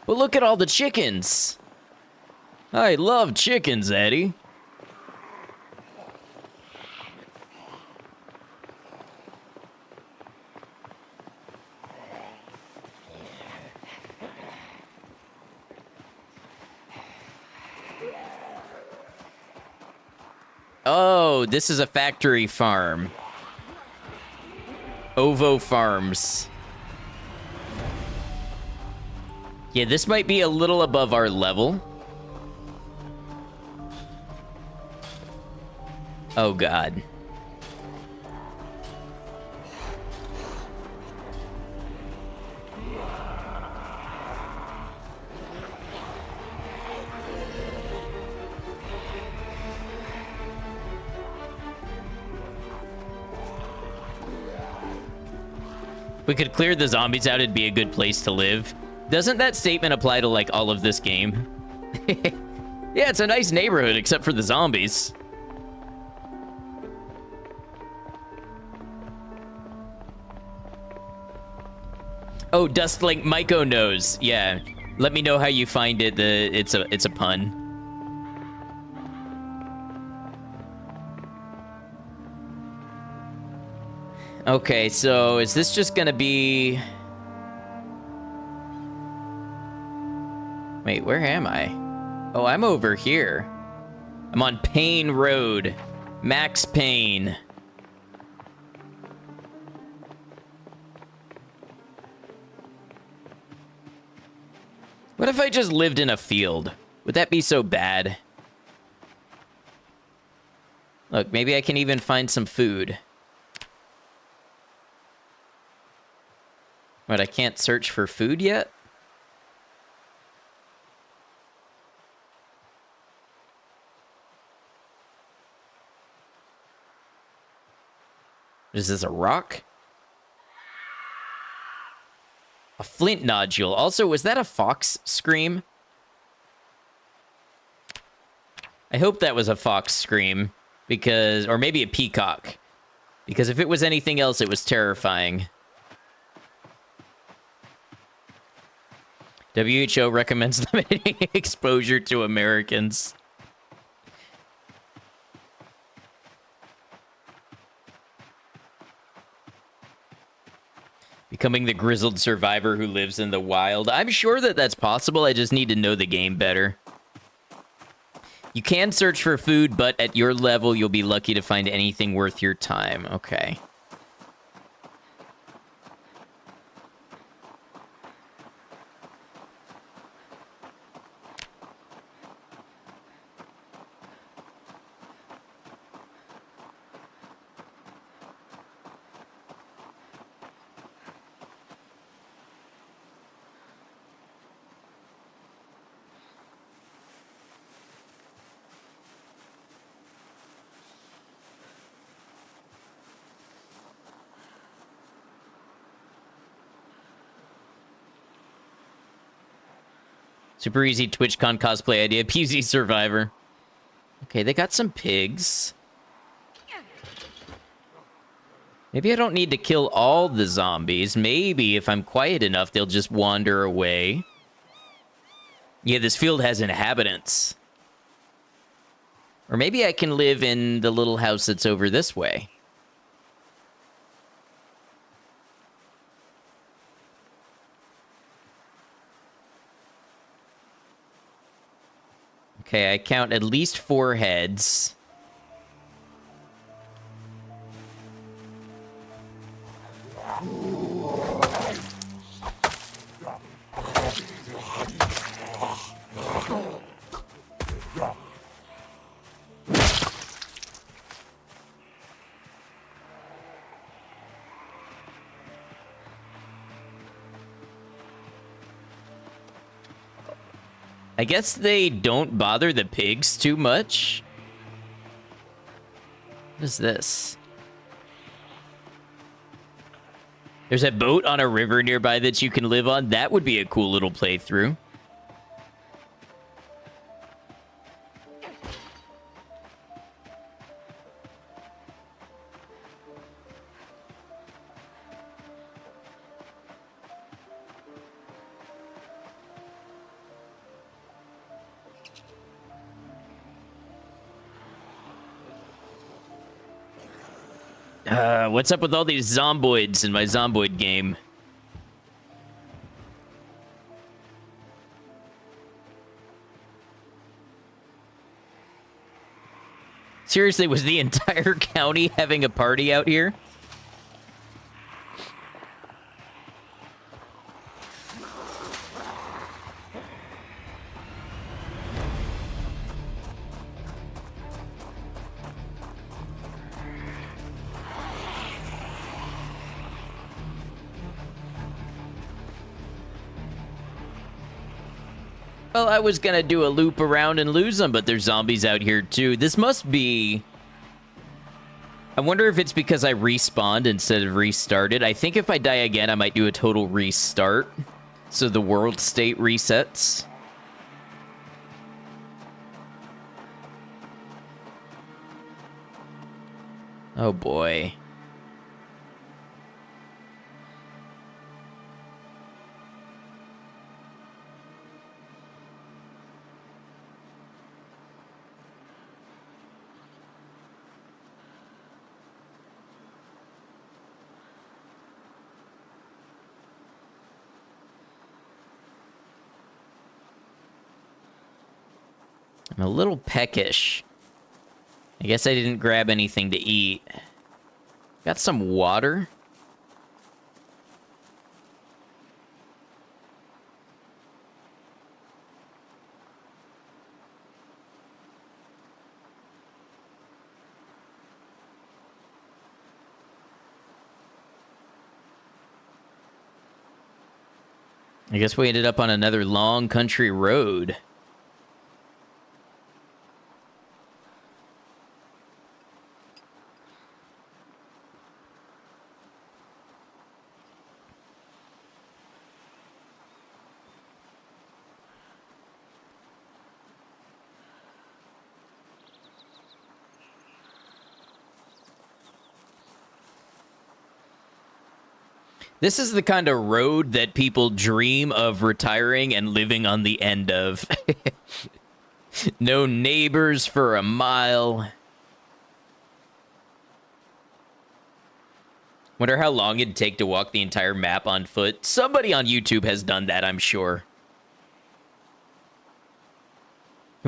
But look at all the chickens! I love chickens, Eddie. Oh, this is a factory farm. Ovo Farms. Yeah, this might be a little above our level. Oh, God. We could clear the zombies out, it'd be a good place to live. Doesn't that statement apply to, like, all of this game? Yeah, it's a nice neighborhood, except for the zombies. Oh, Dustlink Myko knows. Yeah. Let me know how you find it. It's a pun. Okay, so is this just gonna be... Wait, where am I? Oh, I'm over here. I'm on Payne Road. Max Payne. What if I just lived in a field? Would that be so bad? Look, maybe I can even find some food. But I can't search for food yet? Is this a rock? A flint nodule. Also, was that a fox scream? I hope that was a fox scream. Because, or maybe a peacock. Because if it was anything else, it was terrifying. WHO recommends limiting exposure to Americans. Becoming the grizzled survivor who lives in the wild. I'm sure that that's possible. I just need to know the game better. You can search for food, but at your level, you'll be lucky to find anything worth your time. Okay. Super easy TwitchCon cosplay idea. PZ Survivor. Okay, they got some pigs. Maybe I don't need to kill all the zombies. Maybe if I'm quiet enough, they'll just wander away. Yeah, this field has inhabitants. Or maybe I can live in the little house that's over this way. Okay, I count at least 4 heads. I guess they don't bother the pigs too much. What is this? There's a boat on a river nearby that you can live on. That would be a cool little playthrough. What's up with all these zomboids in my Zomboid game? Seriously, was the entire county having a party out here? Well, I was gonna do a loop around and lose them, but there's zombies out here too. This must be... I wonder if it's because I respawned instead of restarted. I think if I die again, I might do a total restart. So the world state resets. Oh boy. I'm a little peckish. I guess I didn't grab anything to eat. Got some water. I guess we ended up on another long country road. This is the kind of road that people dream of retiring and living on the end of. No neighbors for a mile. Wonder how long it'd take to walk the entire map on foot. Somebody on YouTube has done that, I'm sure.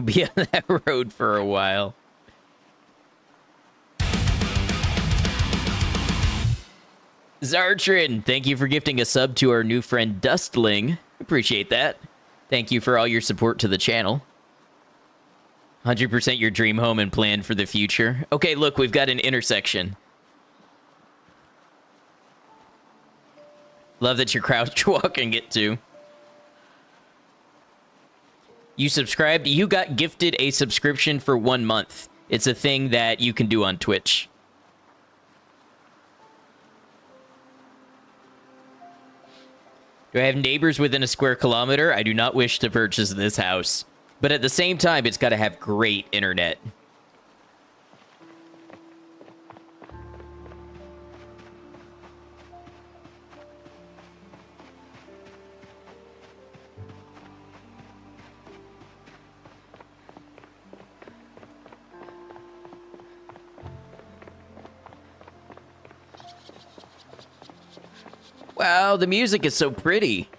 Be on that road for a while. Zartrin, thank you for gifting a sub to our new friend Dustling. Appreciate that. Thank you for all your support to the channel. 100% your dream home and plan for the future. Okay, look, we've got an intersection. Love that you're crouch walking it too. You subscribed. You got gifted a subscription for 1 month. It's a thing that you can do on Twitch. Do I have neighbors within a square kilometer? I do not wish to purchase this house. But at the same time, it's got to have great internet. Wow, the music is so pretty.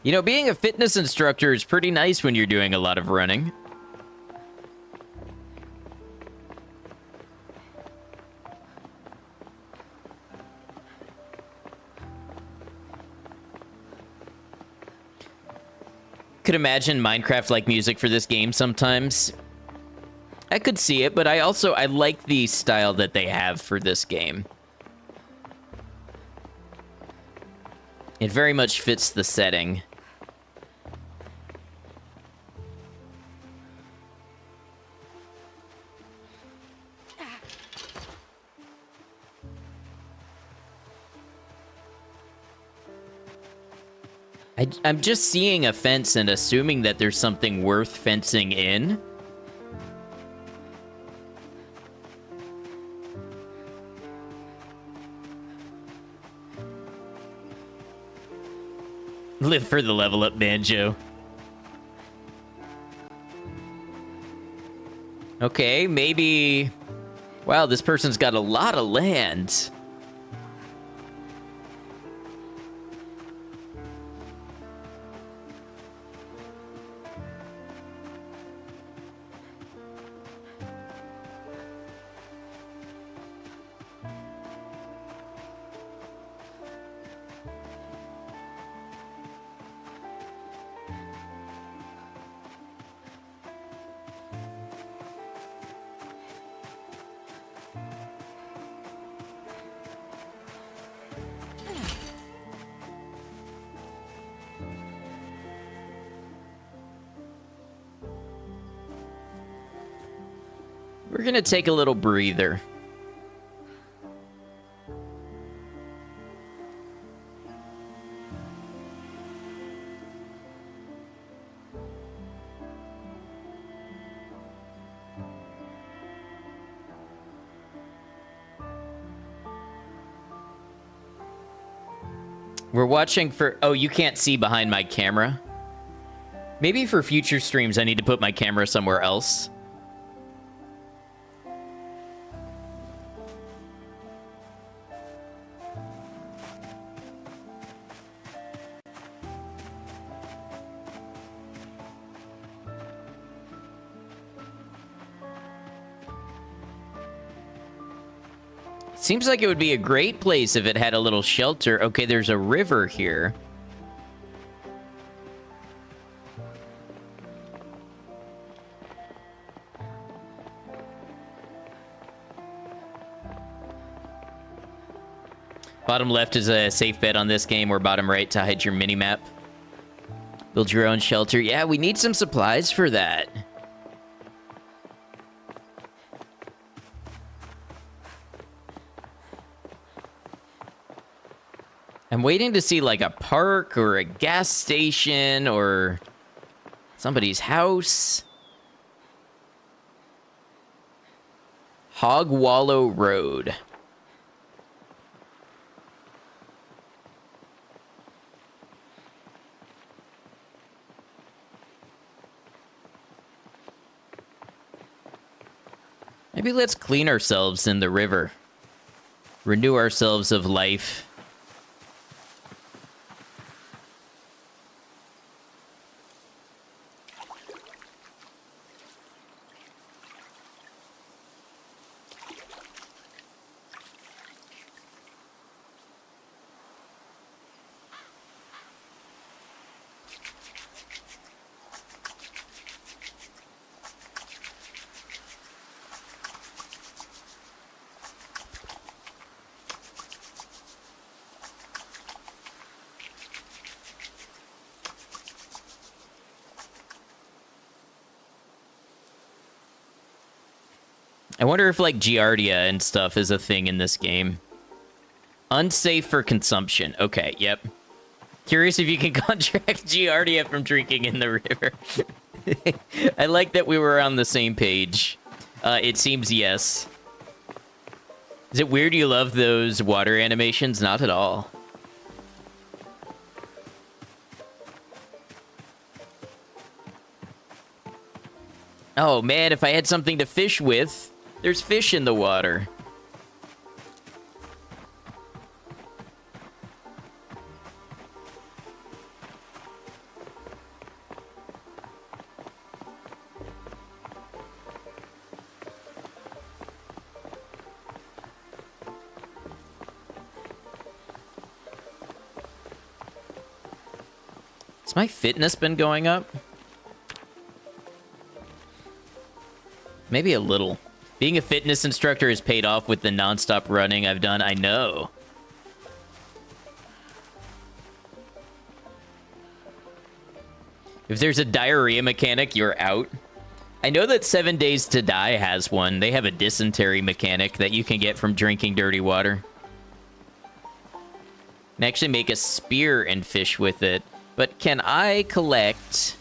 You know, being a fitness instructor is pretty nice when you're doing a lot of running. Could imagine Minecraft-like music for this game sometimes. I could see it, but I like the style that they have for this game. It very much fits the setting. I'm just seeing a fence and assuming that there's something worth fencing in. Live for the level up, Banjo. Okay, maybe... Wow, this person's got a lot of land. We're gonna take a little breather. We're watching for... Oh, you can't see behind my camera? Maybe for future streams, I need to put my camera somewhere else. Seems like it would be a great place if it had a little shelter. Okay, there's a river here. Bottom left is a safe bet on this game, or bottom right to hide your mini-map. Build your own shelter. Yeah, we need some supplies for that. I'm waiting to see like a park or a gas station or somebody's house. Hog Wallow Road. Maybe let's clean ourselves in the river. Renew ourselves of life. I wonder if, like, Giardia and stuff is a thing in this game. Unsafe for consumption. Okay, yep. Curious if you can contract Giardia from drinking in the river. I like that we were on the same page. It seems yes. Is it weird you love those water animations? Not at all. Oh, man, if I had something to fish with... There's fish in the water. Has my fitness been going up? Maybe a little. Being a fitness instructor has paid off with the non-stop running I've done, I know. If there's a diarrhea mechanic, you're out. I know that 7 Days to Die has one. They have a dysentery mechanic that you can get from drinking dirty water. You can actually make a spear and fish with it. But can I collect...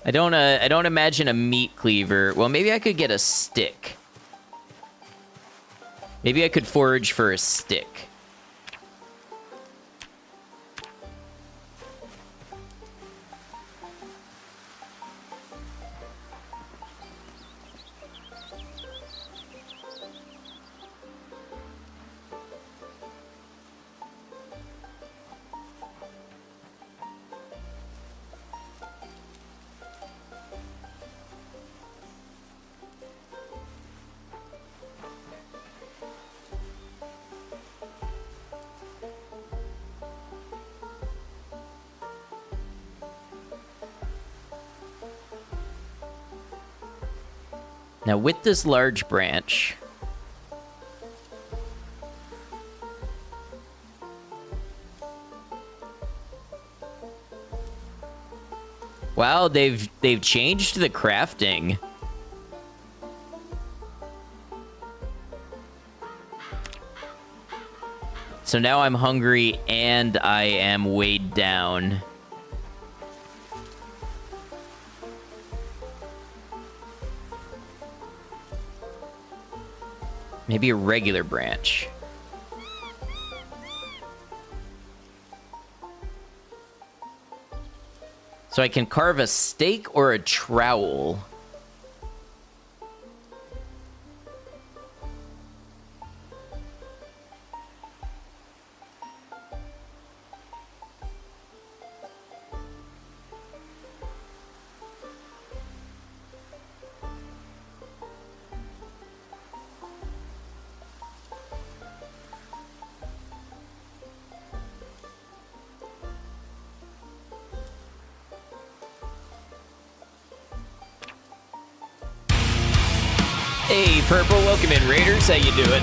I don't imagine a meat cleaver. Well, maybe I could get a stick. Maybe I could forage for a stick. Now, with this large branch... Wow, they've changed the crafting. So now I'm hungry and I am weighed down. Maybe a regular branch. So I can carve a stake or a trowel. Hey, Purple, welcome in, Raiders. How you doing?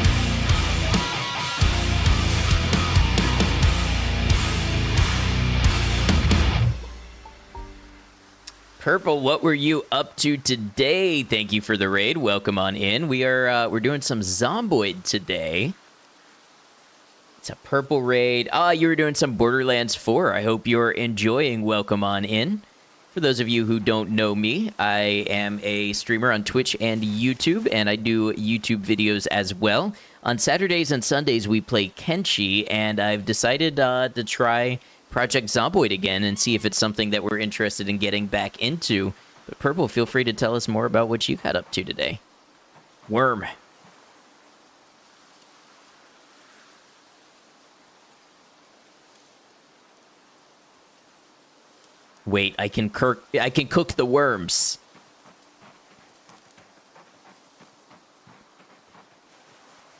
Purple, what were you up to today? Thank you for the raid. Welcome on in. We're doing some Zomboid today. It's a purple raid. You were doing some Borderlands 4. I hope you're enjoying. Welcome on in. For those of you who don't know me, I am a streamer on Twitch and YouTube, and I do YouTube videos as well. On Saturdays and Sundays, we play Kenshi, and I've decided to try Project Zomboid again and see if it's something that we're interested in getting back into. But Purple, feel free to tell us more about what you got up to today. Worm. Wait, I can cook the worms.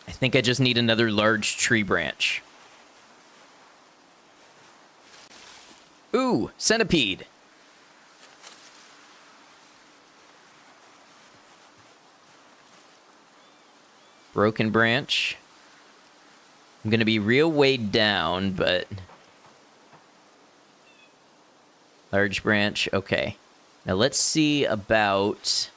I think I just need another large tree branch. Ooh, centipede. Broken branch. I'm gonna be real weighed down, but... Large branch, okay. Now let's see about...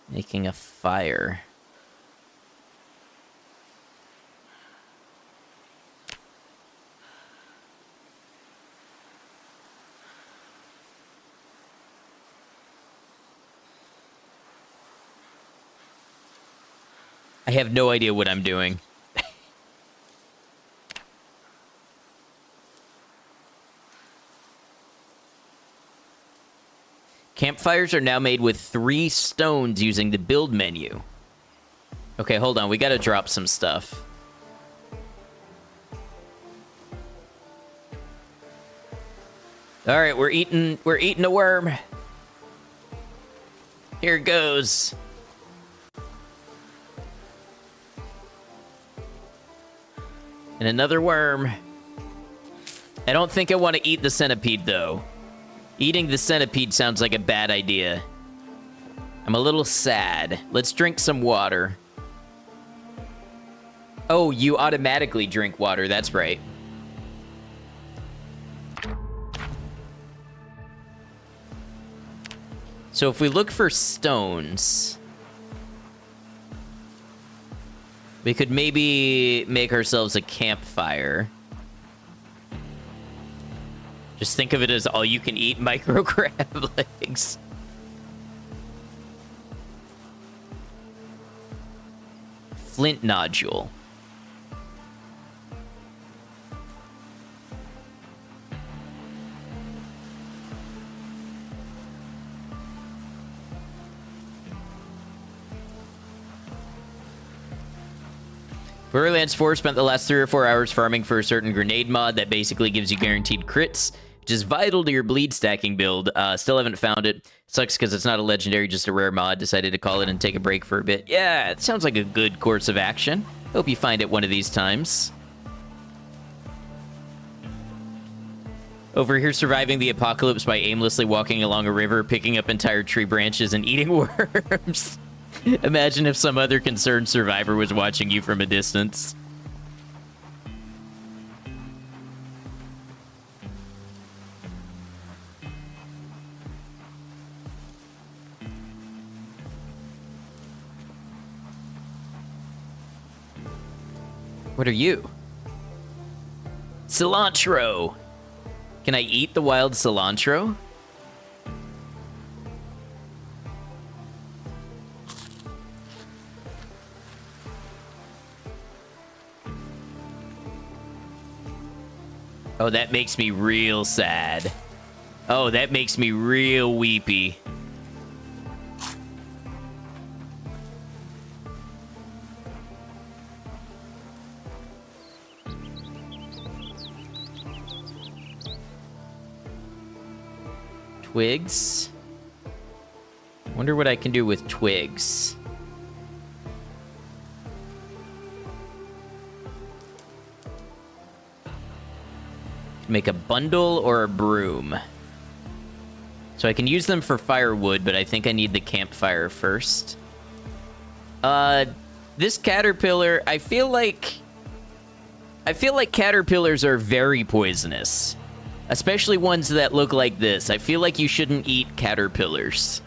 making a fire. I have no idea what I'm doing. Campfires are now made with 3 stones using the build menu. Okay, hold on. We gotta drop some stuff. All right, we're eating a worm. Here it goes. And another worm. I don't think I want to eat the centipede, though. Eating the centipede sounds like a bad idea. I'm a little sad. Let's drink some water. Oh, you automatically drink water. That's right. So if we look for stones... we could maybe make ourselves a campfire. Just think of it as all-you-can-eat micro crab legs. Flint nodule. Borderlands 4 spent the last 3 or 4 hours farming for a certain grenade mod that basically gives you guaranteed crits, which is vital to your bleed stacking build. Still haven't found it. Sucks because it's not a legendary, just a rare mod. Decided to call it and take a break for a bit. Yeah, it sounds like a good course of action. Hope you find it one of these times. Over here surviving the apocalypse by aimlessly walking along a river, picking up entire tree branches, and eating worms. Imagine if some other concerned survivor was watching you from a distance. What are you? Cilantro! Can I eat the wild cilantro? Oh, that makes me real sad. Oh, that makes me real weepy. Twigs. Wonder what I can do with twigs. Make a bundle or a broom. So I can use them for firewood, but I think I need the campfire first. This caterpillar, I feel like caterpillars are very poisonous. Especially ones that look like this. I feel like you shouldn't eat caterpillars.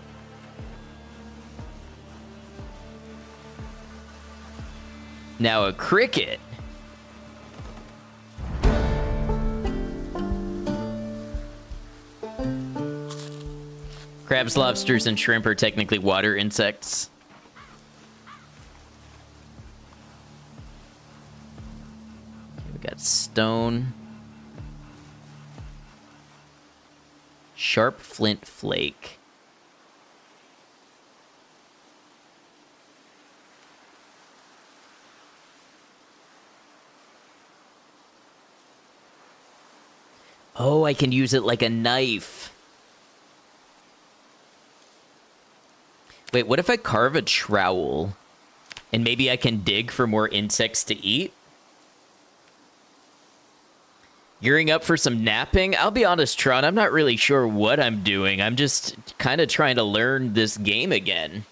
Now a cricket. Crabs, lobsters, and shrimp are technically water insects. We got stone. Sharp flint flake. Oh, I can use it like a knife. Wait, what if I carve a trowel? And maybe I can dig for more insects to eat? Gearing up for some napping? I'll be honest, Tron, I'm not really sure what I'm doing. I'm just kind of trying to learn this game again.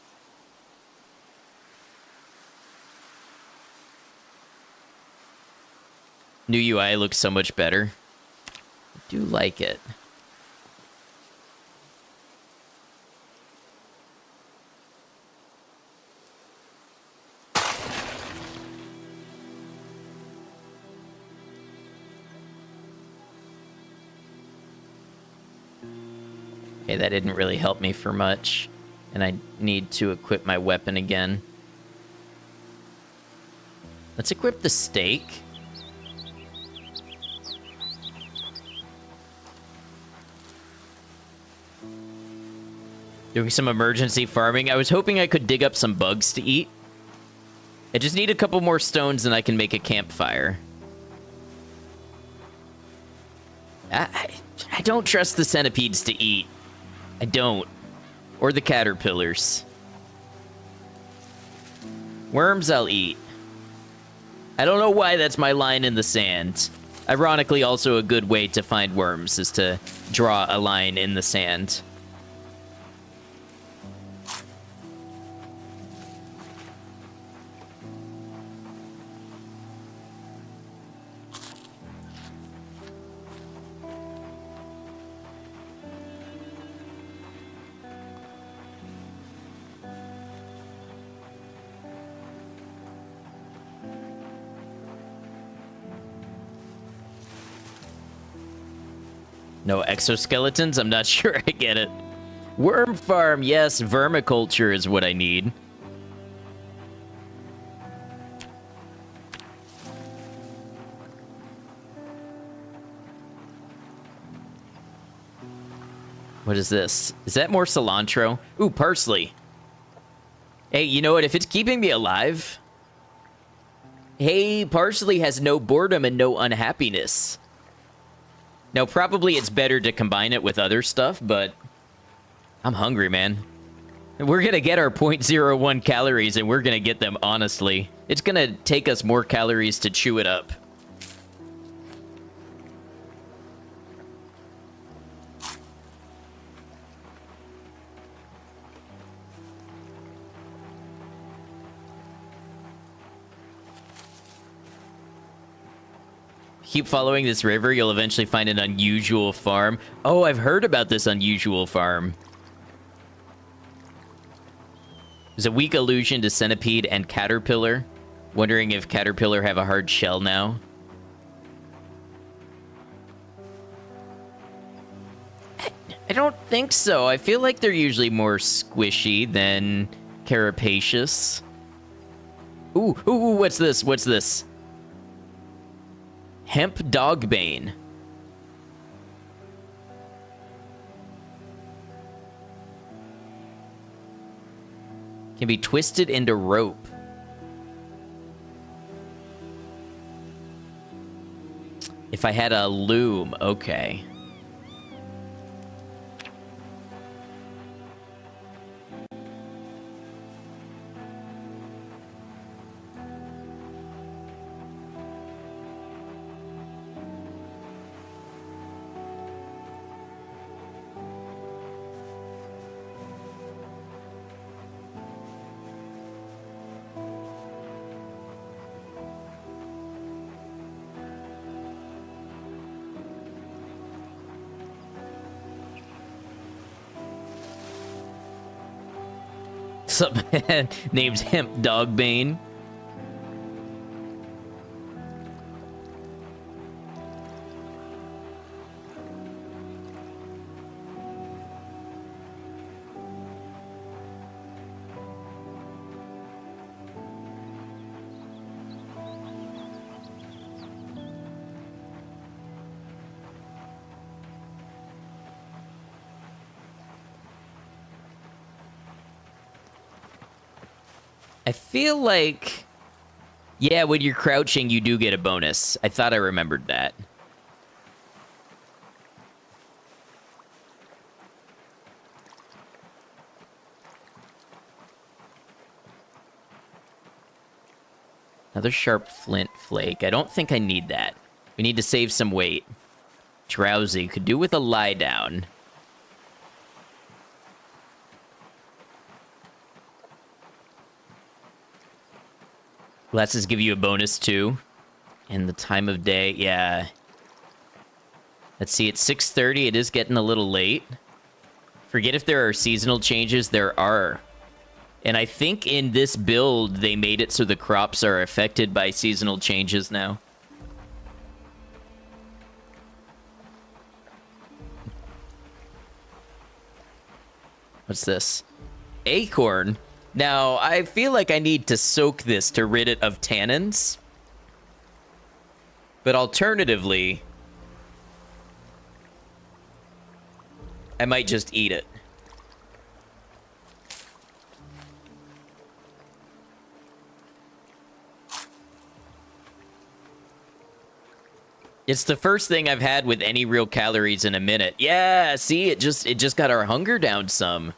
New UI looks so much better. I do like it. Okay, that didn't really help me for much. And I need to equip my weapon again. Let's equip the stake. Doing some emergency farming. I was hoping I could dig up some bugs to eat. I just need a couple more stones and I can make a campfire. I don't trust the centipedes to eat. I don't. Or the caterpillars. Worms I'll eat. I don't know why that's my line in the sand. Ironically, also a good way to find worms is to draw a line in the sand. No exoskeletons? I'm not sure I get it. Worm farm, yes, vermiculture is what I need. What is this? Is that more cilantro? Ooh, parsley. Hey, you know what? If it's keeping me alive... Hey, parsley has no boredom and no unhappiness. Now, probably it's better to combine it with other stuff, but... I'm hungry, man. We're gonna get our 0.01 calories, and we're gonna get them honestly. It's gonna take us more calories to chew it up. Keep following this river, you'll eventually find an unusual farm. Oh, I've heard about this unusual farm. There's a weak allusion to centipede and caterpillar. Wondering if caterpillar have a hard shell now. I don't think so. I feel like they're usually more squishy than carapacious. Ooh, ooh, what's this? What's this? Hemp dogbane. Can be twisted into rope. If I had a loom, okay. Sup, man? Name's Hemp Dogbane. I feel like... Yeah, when you're crouching, you do get a bonus. I thought I remembered that. Another sharp flint flake. I don't think I need that. We need to save some weight. Drowsy. Could do with a lie down. Glasses give you a bonus too. And the time of day, yeah. Let's see, it's 6:30. It is getting a little late. Forget if there are seasonal changes. There are. And I think in this build, they made it so the crops are affected by seasonal changes now. What's this? Acorn? Now, I feel like I need to soak this to rid it of tannins. But alternatively, I might just eat it. It's the first thing I've had with any real calories in a minute. Yeah, see, it just got our hunger down some.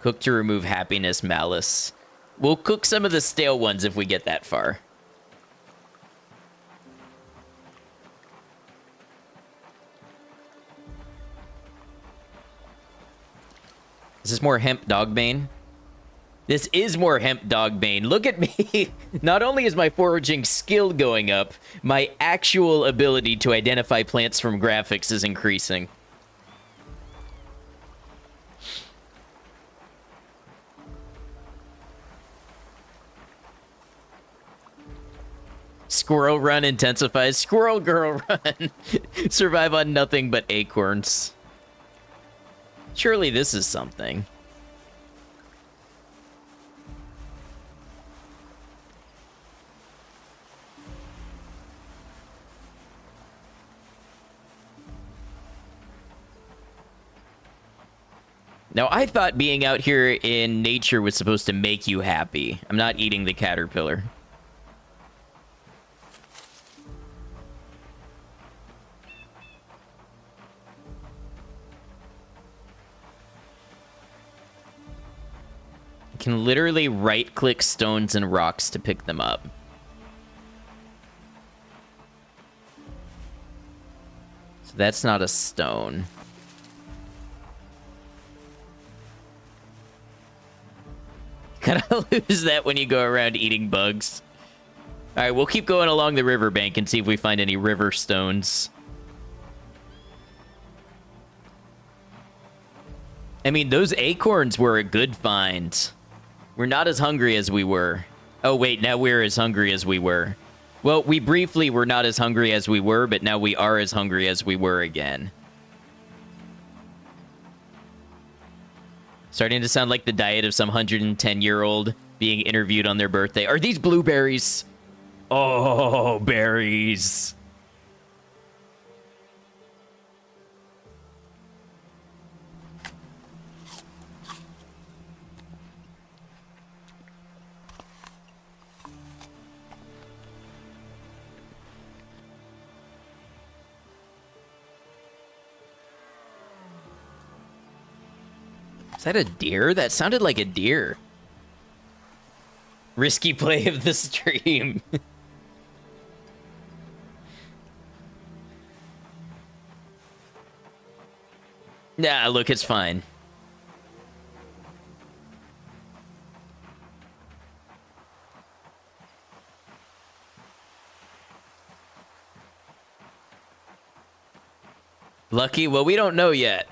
Cook to remove happiness, malice. We'll cook some of the stale ones if we get that far. Is this more hemp dogbane? This is more hemp dogbane. Look at me. Not only is my foraging skill going up, my actual ability to identify plants from graphics is increasing. Squirrel run intensifies. Squirrel girl run. Survive on nothing but acorns. Surely this is something. Now, I thought being out here in nature was supposed to make you happy. I'm not eating the caterpillar. You can literally right-click stones and rocks to pick them up. So that's not a stone. Gotta lose that when you go around eating bugs. Alright, we'll keep going along the riverbank and see if we find any river stones. I mean, those acorns were a good find. We're not as hungry as we were. Oh, wait, now we're as hungry as we were. Well, we briefly were not as hungry as we were, but now we are as hungry as we were again. Starting to sound like the diet of some 110-year-old being interviewed on their birthday. Are these blueberries? Oh, berries. Is that a deer? That sounded like a deer. Risky play of the stream. Nah, look, it's fine. Lucky? Well, we don't know yet.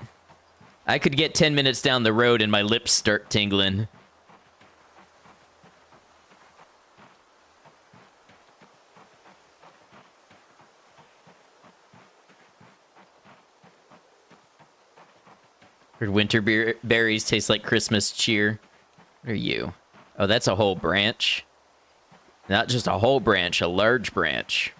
I could get 10 minutes down the road and my lips start tingling. Heard winter berries taste like Christmas cheer. What are you? Oh, that's a whole branch. Not just a whole branch, a large branch.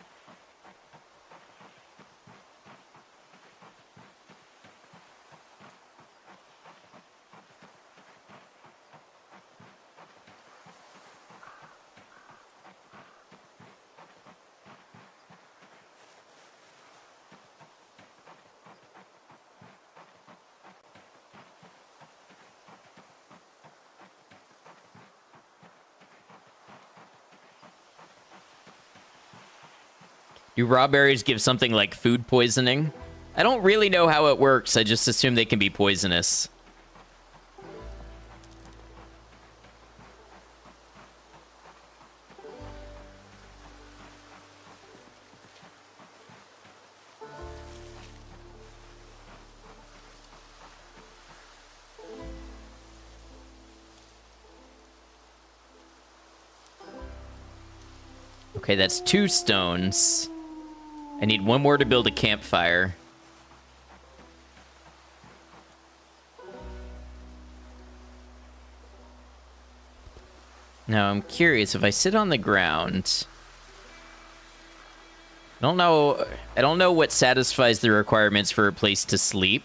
Do raw berries give something like food poisoning? I don't really know how it works. I just assume they can be poisonous. Okay, that's 2 stones. I need 1 more to build a campfire. Now, I'm curious, if I sit on the ground... I don't know what satisfies the requirements for a place to sleep.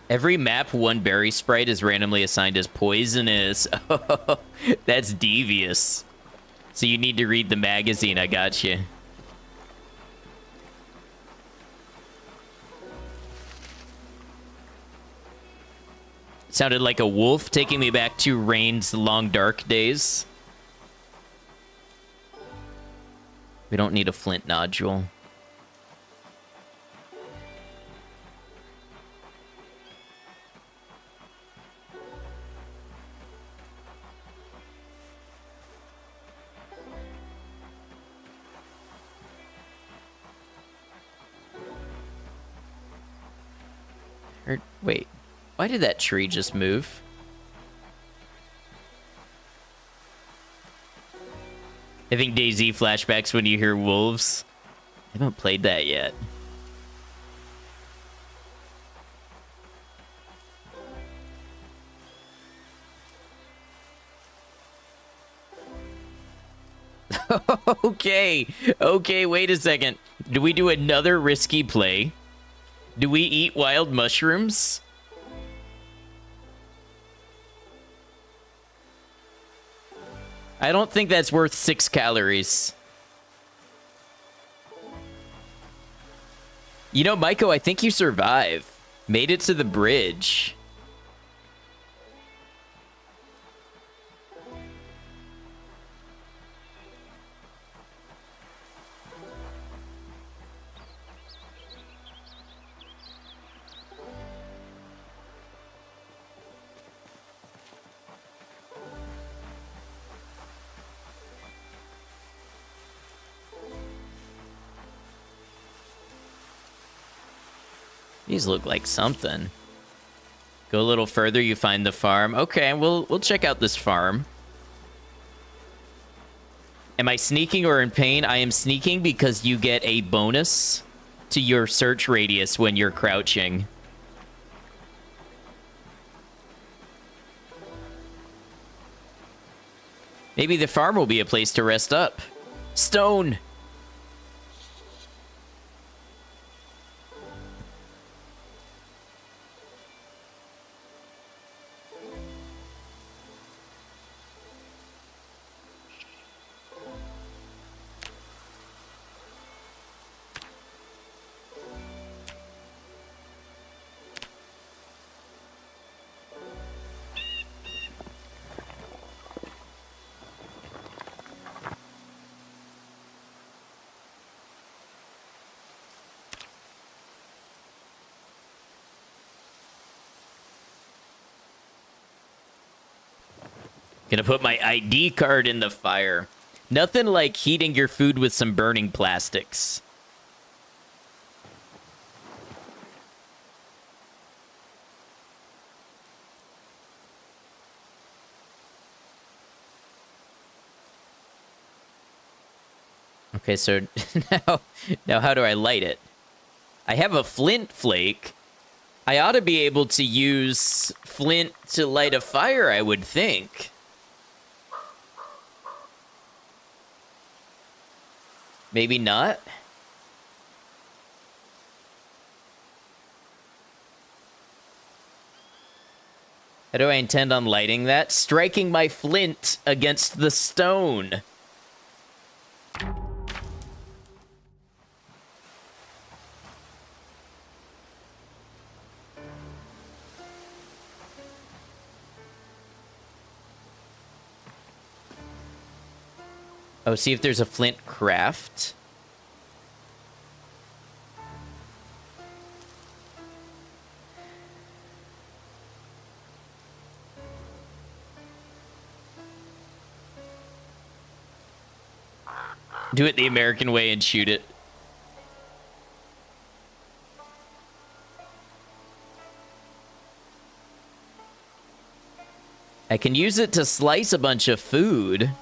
Every map, 1 berry sprite is randomly assigned as poisonous. Oh, that's devious. So you need to read the magazine, I got you. Sounded like a wolf taking me back to Rain's long dark days. We don't need a flint nodule. Wait, why did that tree just move? I think DayZ flashbacks when you hear wolves. I haven't played that yet. Okay, wait a second. Do we do another risky play? Do we eat wild mushrooms? I don't think that's worth 6 calories. You know, Maiko, I think you survived. Made it to the bridge. These look like something. Go a little further, you find the farm. Okay, we'll check out this farm. Am I sneaking or in pain? I am sneaking because you get a bonus to your search radius when you're crouching. Maybe the farm will be a place to rest up. Stone! Gonna put my ID card in the fire. Nothing like heating your food with some burning plastics. Okay, so now how do I light it? I have a flint flake. I ought to be able to use flint to light a fire, I would think. Maybe not? How do I intend on lighting that? Striking my flint against the stone. Oh, see if there's a flint craft. Do it the American way and shoot it. I can use it to slice a bunch of food.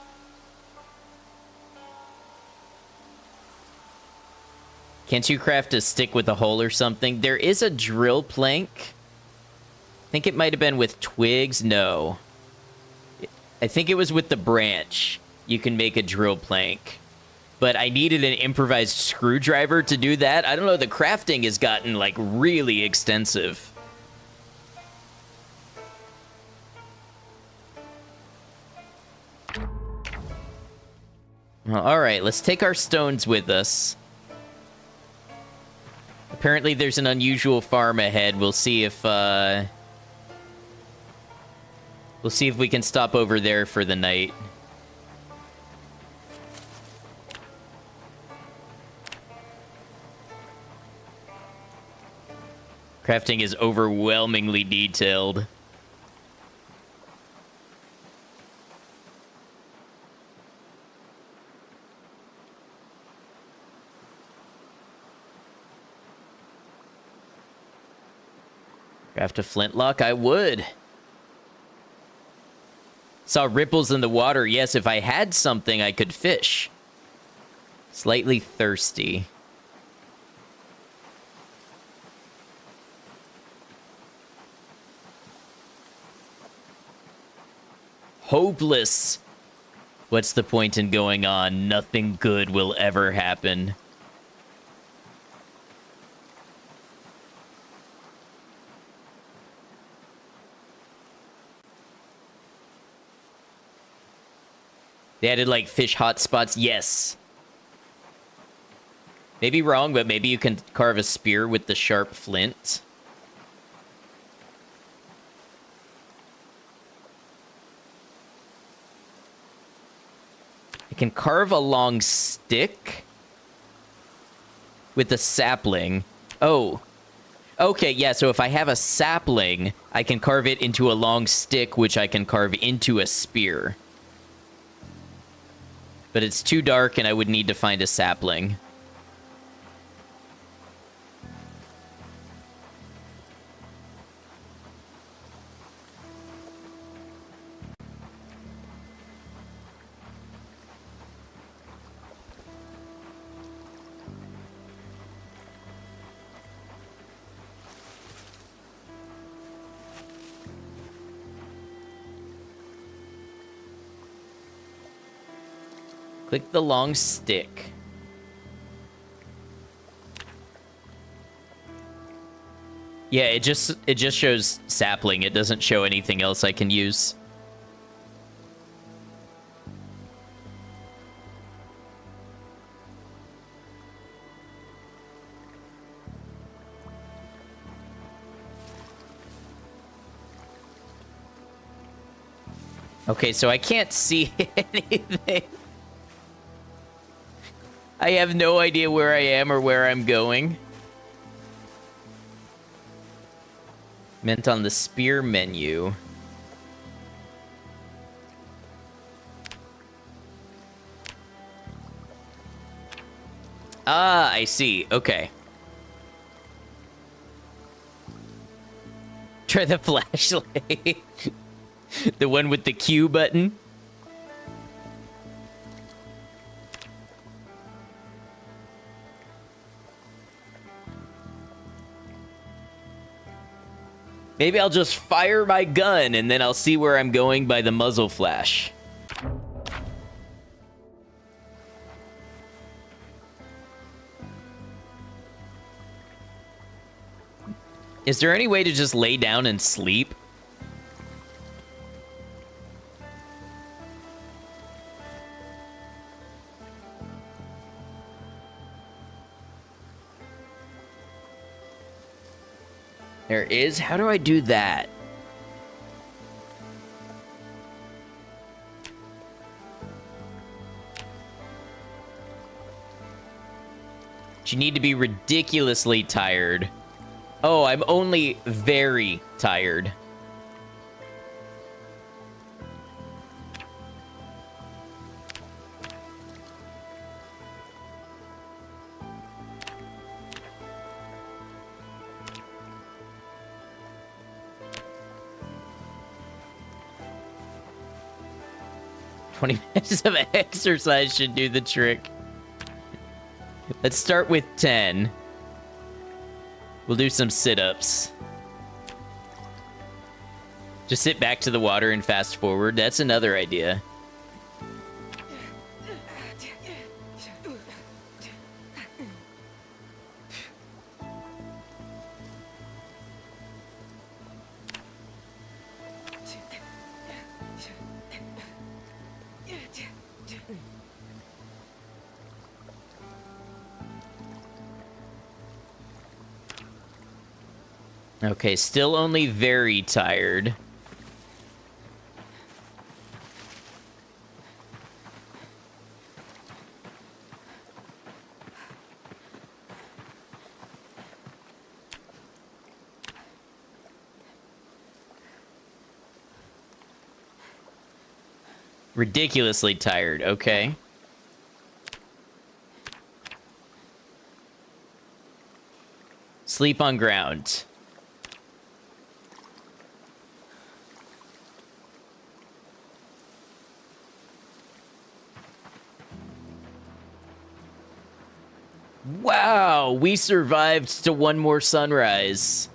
Can't you craft a stick with a hole or something? There is a drill plank. I think it might have been with twigs. No. I think it was with the branch. You can make a drill plank. But I needed an improvised screwdriver to do that. I don't know, the crafting has gotten, like, really extensive. Well, alright, let's take our stones with us. Apparently there's an unusual farm ahead. We'll see if we can stop over there for the night. Crafting is overwhelmingly detailed. Craft a flintlock? I would. Saw ripples in the water. Yes, if I had something, I could fish. Slightly thirsty. Hopeless. What's the point in going on? Nothing good will ever happen. They added, like, fish hotspots? Yes. Maybe wrong, but maybe you can carve a spear with the sharp flint. I can carve a long stick with a sapling. Oh. Okay, yeah, so if I have a sapling, I can carve it into a long stick, which I can carve into a spear. But it's too dark, and I would need to find a sapling. Click the long stick. Yeah, it just shows sapling. It doesn't show anything else I can use. Okay, so I can't see anything. I have no idea where I am or where I'm going. Meant on the spear menu. Ah, I see. Okay. Try the flashlight. The one with the Q button. Maybe I'll just fire my gun and then I'll see where I'm going by the muzzle flash. Is there any way to just lay down and sleep? There is? How do I do that? You need to be ridiculously tired. Oh, I'm only very tired. Minutes of exercise should do the trick. Let's start with 10. We'll do some sit-ups. Just sit back to the water and fast forward. That's another idea. Okay, still only very tired. Ridiculously tired, okay. Sleep on ground. Wow, we survived to one more sunrise.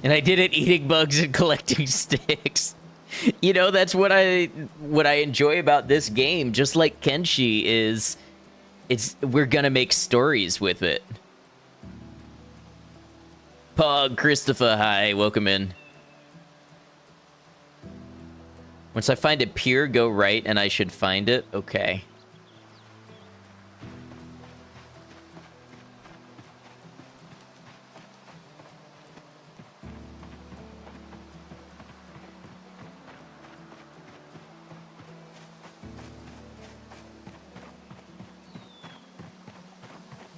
And I did it eating bugs and collecting sticks. You know, that's what I enjoy about this game, just like Kenshi is we're gonna make stories with it. Pog Christopher, hi, welcome in. Once I find a pier, go right and I should find it. Okay.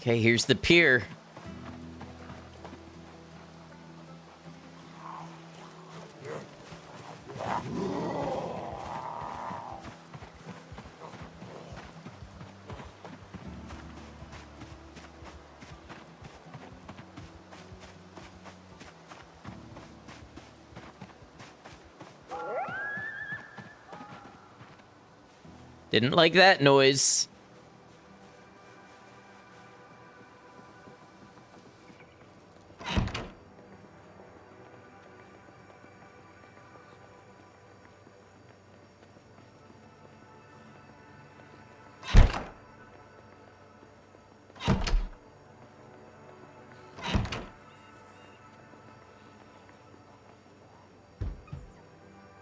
Okay, here's the pier. Didn't like that noise.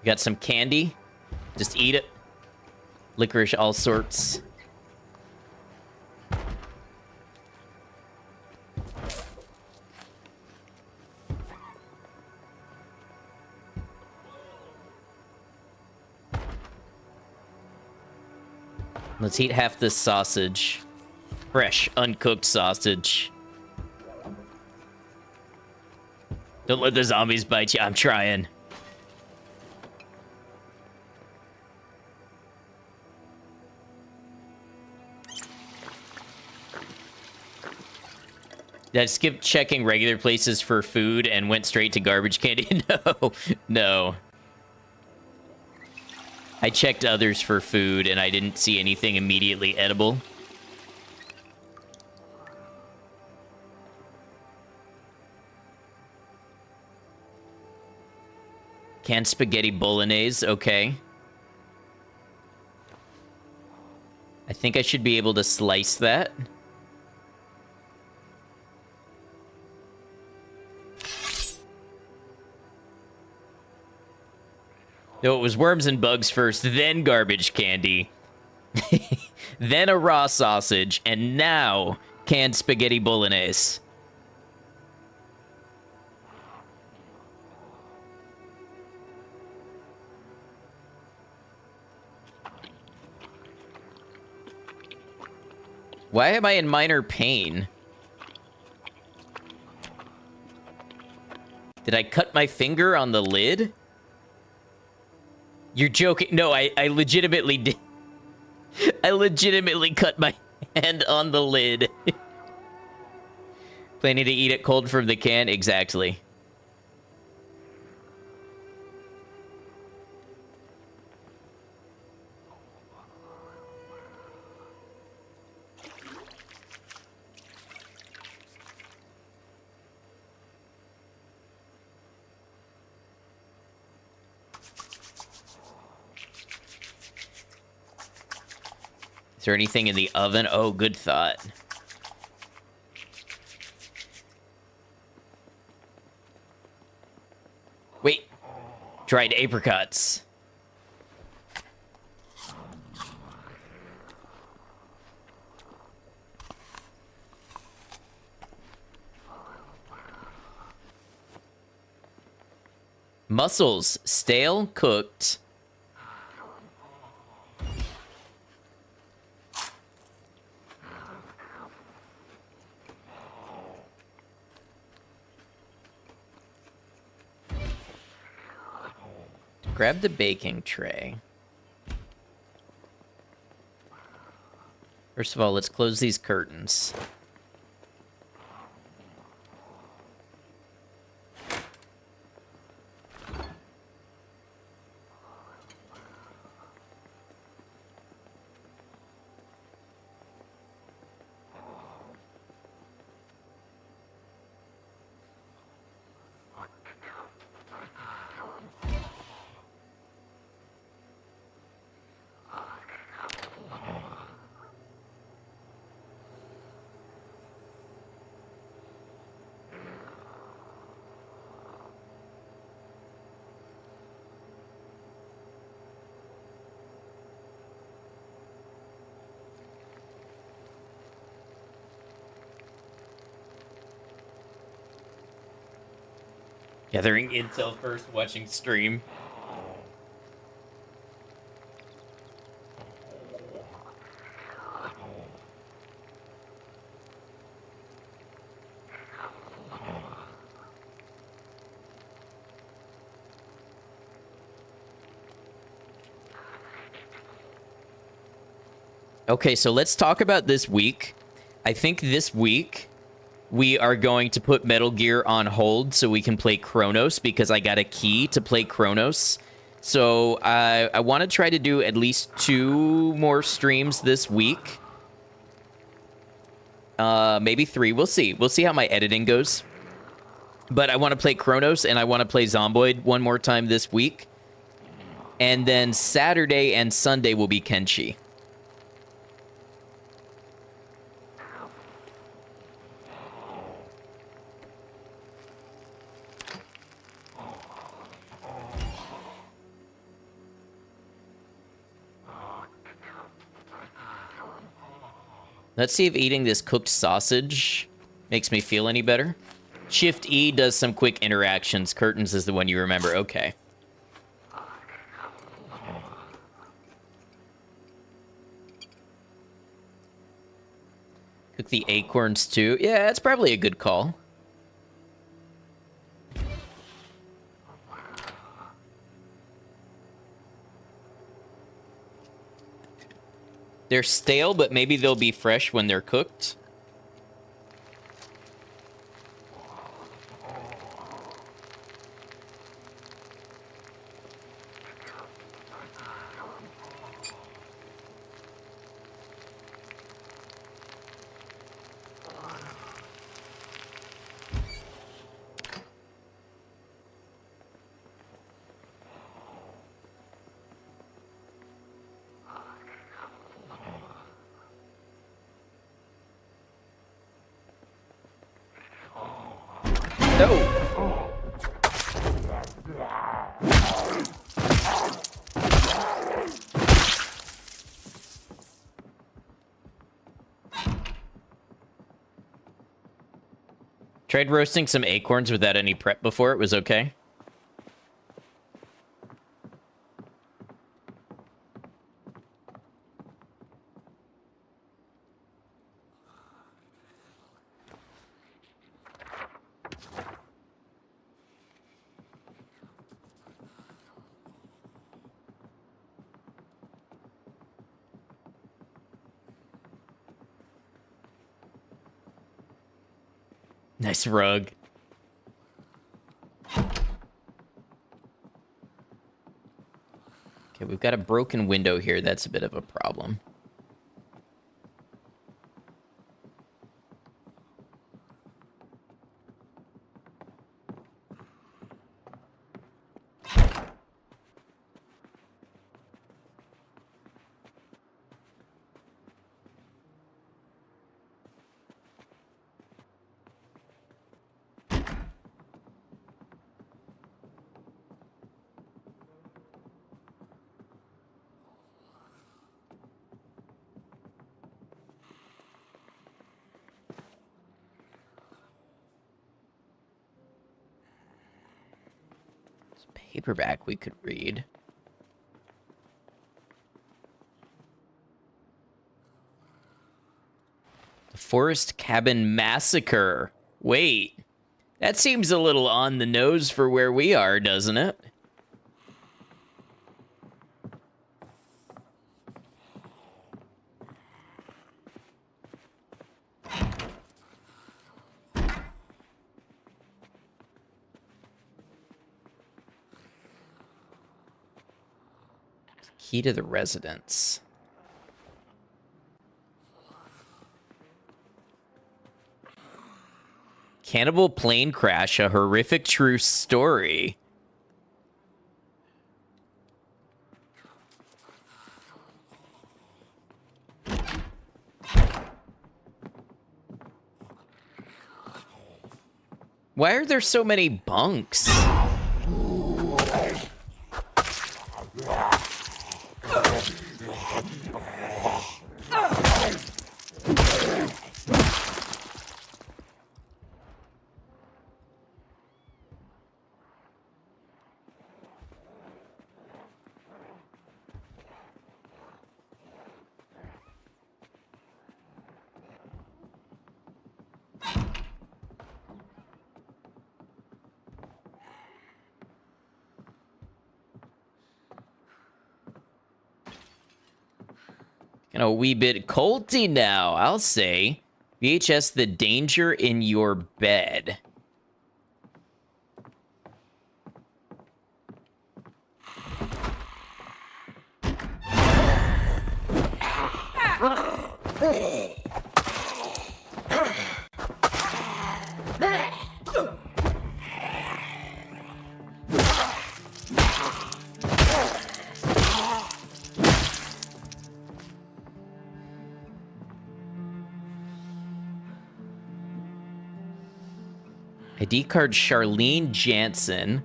Got some candy. Just eat it. Licorice, all sorts. Let's eat half this sausage. Fresh, uncooked sausage. Don't let the zombies bite you. I'm trying. Did I skip checking regular places for food and went straight to garbage candy? No, no. I checked others for food and I didn't see anything immediately edible. Canned spaghetti bolognese, okay. I think I should be able to slice that. No, it was worms and bugs first, then garbage candy. Then a raw sausage, and now canned spaghetti bolognese. Why am I in minor pain? Did I cut my finger on the lid? You're joking. No, I legitimately did. I legitimately cut my hand on the lid. Planning to eat it cold from the can? Exactly. Is there anything in the oven? Oh, good thought. Wait. Dried apricots. Mussels. Stale, cooked. Grab the baking tray. First of all, let's close these curtains. Gathering intel first, watching stream. Okay, so let's talk about this week. I think this week we are going to put Metal Gear on hold so we can play Chronos because I got a key to play Chronos. So I want to try to do at least 2 more streams this week. Maybe 3. We'll see. We'll see how my editing goes. But I want to play Chronos and I want to play Zomboid one more time this week. And then Saturday and Sunday will be Kenshi. Let's see if eating this cooked sausage makes me feel any better. Shift E does some quick interactions. Curtains is the one you remember. Okay. Cook the acorns too. Yeah, it's probably a good call. They're stale, but maybe they'll be fresh when they're cooked. No. Tried roasting some acorns without any prep before. It was okay. Nice rug. Okay, we've got a broken window here. That's a bit of a problem. Paperback we could read. The Forest Cabin Massacre. Wait, that seems a little on the nose for where we are, doesn't it? Key to the residence. Cannibal plane crash, a horrific true story. Why are there so many bunks? And a wee bit culty now, I'll say. VHS, The Danger in Your Bed. ID card Charlene Jansen.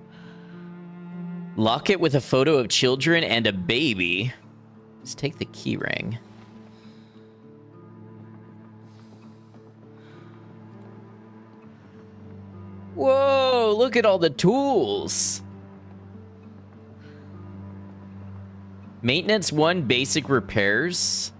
Locket with a photo of children and a baby. Let's take the key ring. Whoa, look at all the tools. Maintenance 1, basic repairs.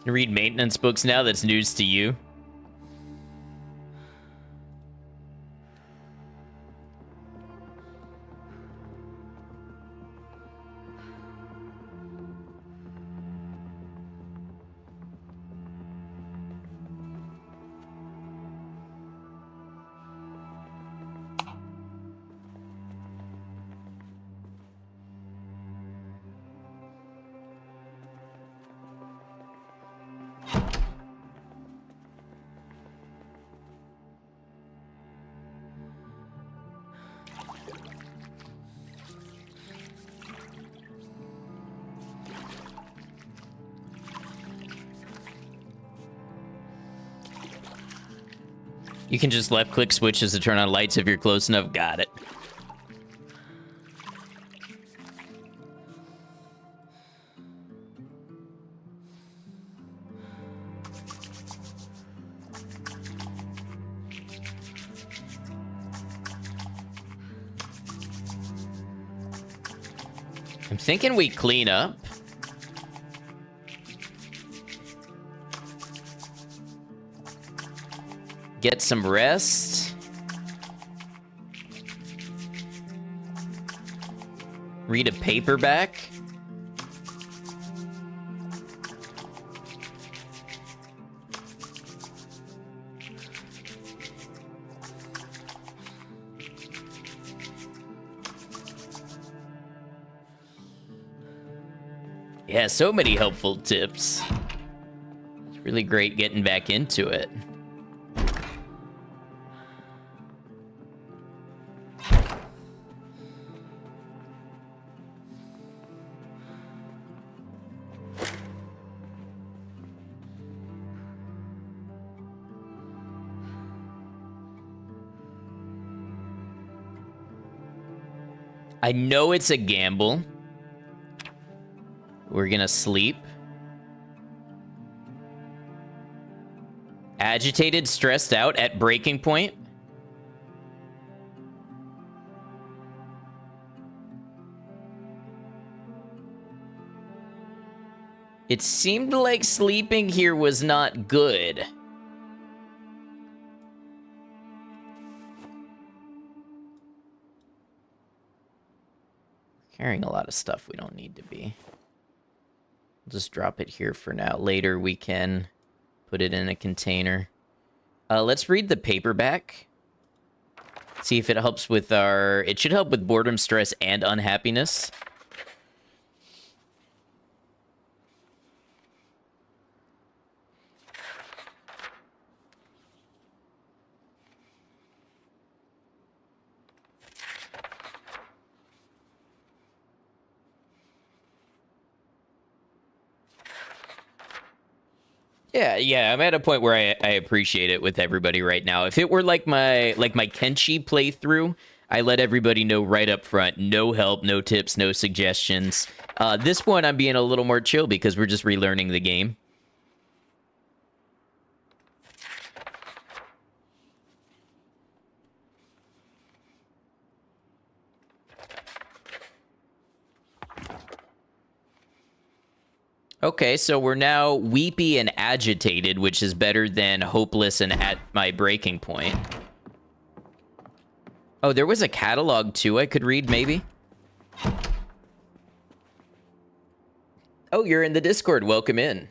Read maintenance books now? That's news to you. You can just left-click switches to turn on lights if you're close enough. Got it. I'm thinking we clean up. Get some rest. Read a paperback. Yeah, so many helpful tips. It's really great getting back into it. I know it's a gamble. We're gonna sleep. Agitated, stressed out, at breaking point. It seemed like sleeping here was not good. Carrying a lot of stuff we don't need to be. We'll just drop it here for now. Later we can put it in a container. Let's read the paperback. See if it helps with our... It should help with boredom, stress, and unhappiness. Yeah, I'm at a point where I appreciate it with everybody right now. If it were like my Kenshi playthrough, I let everybody know right up front, no help, no tips, no suggestions. This one, I'm being a little more chill because we're just relearning the game. Okay, so we're now weepy and agitated, which is better than hopeless and at my breaking point. Oh, there was a catalog too I could read, maybe? Oh, you're in the Discord. Welcome in.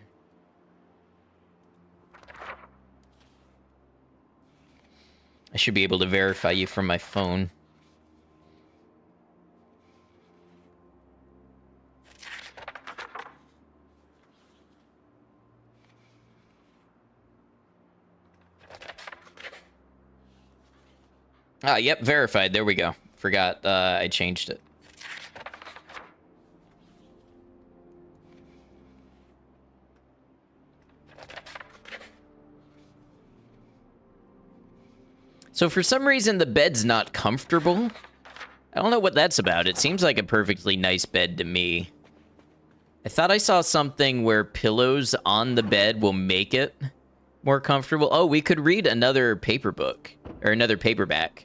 I should be able to verify you from my phone. Ah, yep, verified. There we go. Forgot I changed it. So for some reason, the bed's not comfortable. I don't know what that's about. It seems like a perfectly nice bed to me. I thought I saw something where pillows on the bed will make it more comfortable. Oh, we could read another paper book. Or another paperback.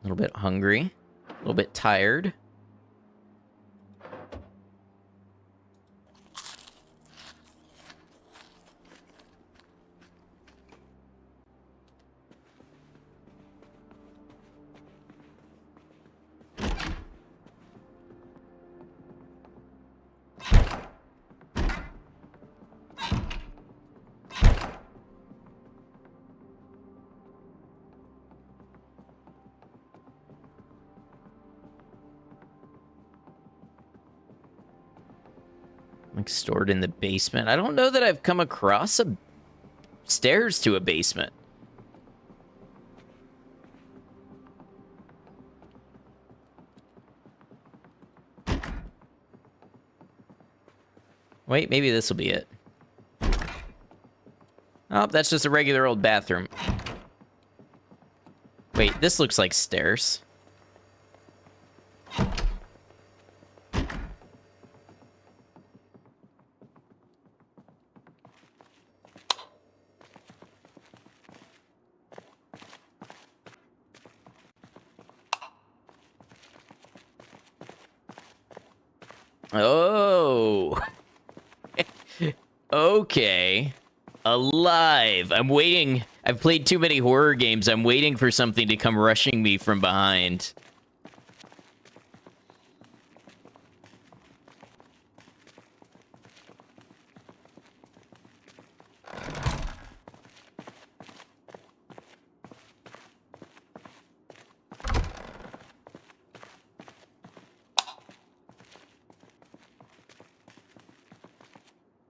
little bit hungry. A little bit tired. Like stored in the basement. I don't know that I've come across a stairs to a basement. Wait, maybe this will be it. Oh, that's just a regular old bathroom. Wait, this looks like stairs. Oh. Okay. Alive. I'm waiting. I've played too many horror games. I'm waiting for something to come rushing me from behind.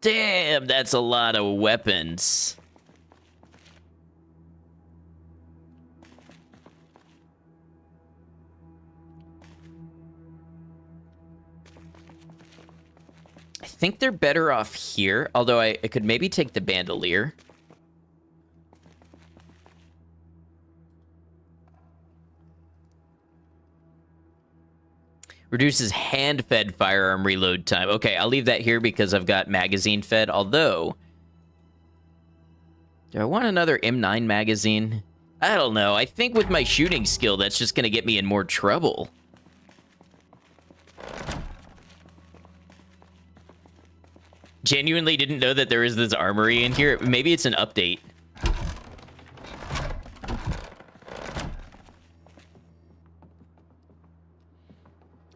Damn, that's a lot of weapons. I think they're better off here, although I could maybe take the bandolier. Reduces hand-fed firearm reload time. Okay, I'll leave that here because I've got magazine-fed, although... Do I want another M9 magazine? I don't know. I think with my shooting skill, that's just going to get me in more trouble. Genuinely didn't know that there is this armory in here. Maybe it's an update.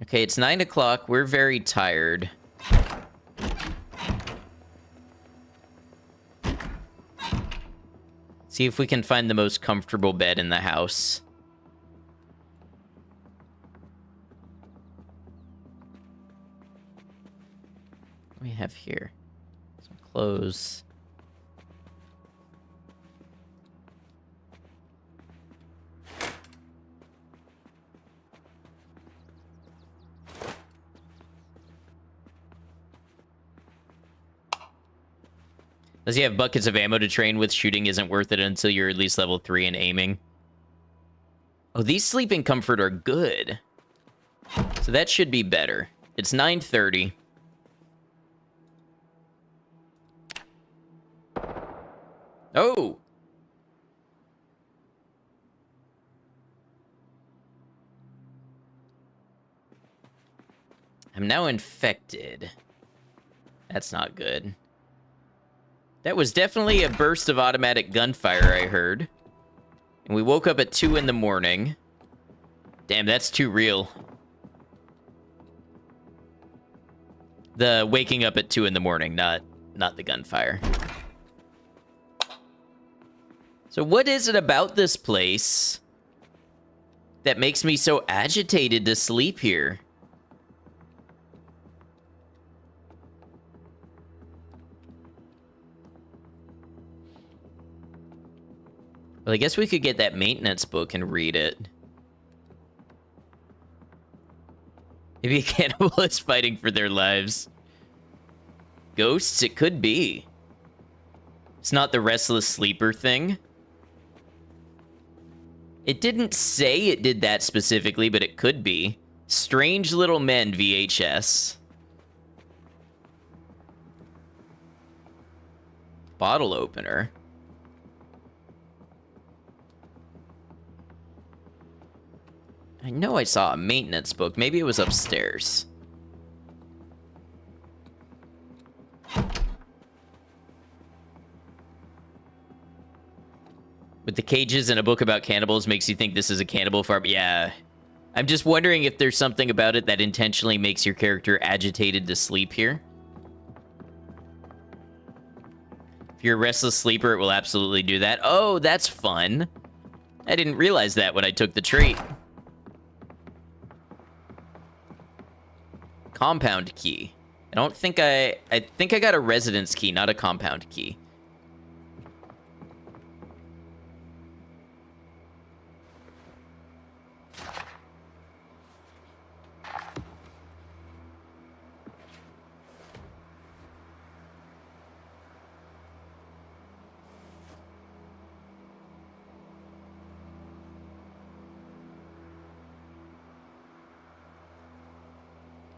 Okay, it's 9 o'clock. We're very tired. See if we can find the most comfortable bed in the house. What do we have here? Some clothes. Does he have buckets of ammo to train with? Shooting isn't worth it until you're at least level 3 in aiming. Oh, these sleeping comfort are good. So that should be better. It's 9:30. Oh! I'm now infected. That's not good. That was definitely a burst of automatic gunfire, I heard. And we woke up at 2 in the morning. Damn, that's too real. The waking up at 2 in the morning, not the gunfire. So what is it about this place that makes me so agitated to sleep here? Well, I guess we could get that maintenance book and read it. Maybe a cannibal is fighting for their lives. Ghosts? It could be. It's not the restless sleeper thing. It didn't say it did that specifically, but it could be. Strange Little Men VHS. Bottle opener. I know I saw a maintenance book. Maybe it was upstairs. With the cages and a book about cannibals makes you think this is a cannibal farm. Yeah. I'm just wondering if there's something about it that intentionally makes your character agitated to sleep here. If you're a restless sleeper, it will absolutely do that. Oh, that's fun. I didn't realize that when I took the trait. Compound key. I think I got a residence key, not a compound key.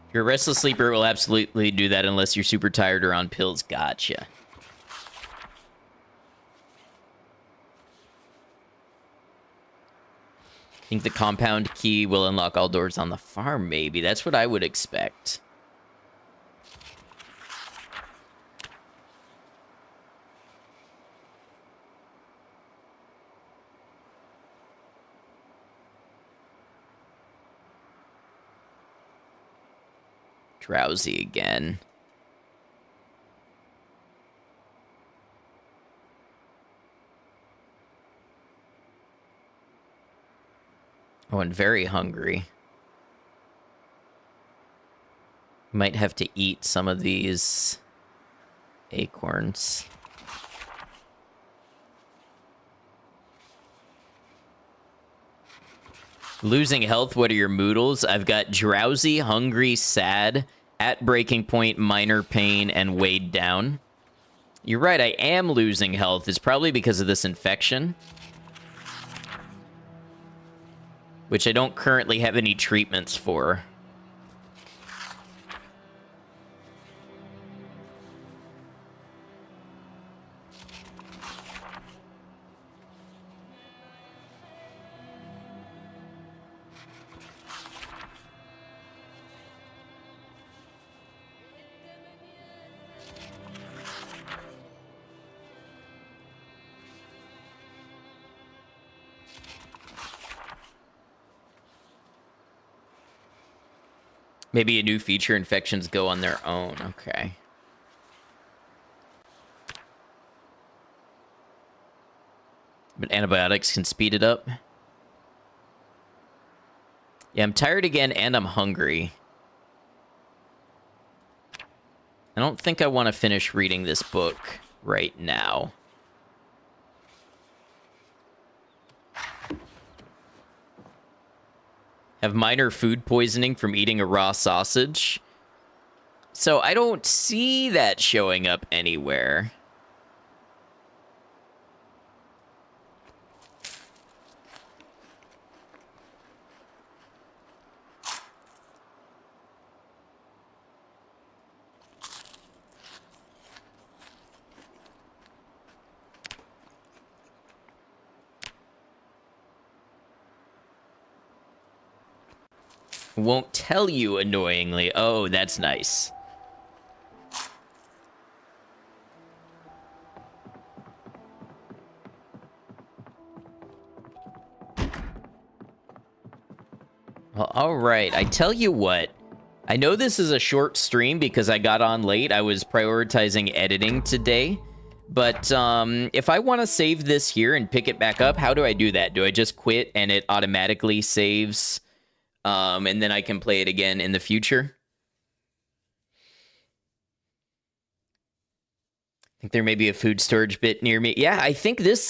If you're a restless sleeper, it will absolutely do that unless you're super tired or on pills. Gotcha. I think the compound key will unlock all doors on the farm, maybe. That's what I would expect. Drowsy again. Oh, and very hungry. Might have to eat some of these acorns. Losing health, what are your moodles? I've got drowsy, hungry, sad, at breaking point, minor pain, and weighed down. You're right, I am losing health. It's probably because of this infection. Which I don't currently have any treatments for. Maybe a new feature, infections go on their own. Okay. But antibiotics can speed it up. Yeah, I'm tired again and I'm hungry. I don't think I want to finish reading this book right now. Have minor food poisoning from eating a raw sausage. So I don't see that showing up anywhere. Won't tell you, annoyingly. Oh, that's nice. Well, all right. I tell you what. I know this is a short stream because I got on late. I was prioritizing editing today. But if I want to save this here and pick it back up, how do I do that? Do I just quit and it automatically saves... and then I can play it again in the future? I think there may be a food storage bit near me. Yeah, I think this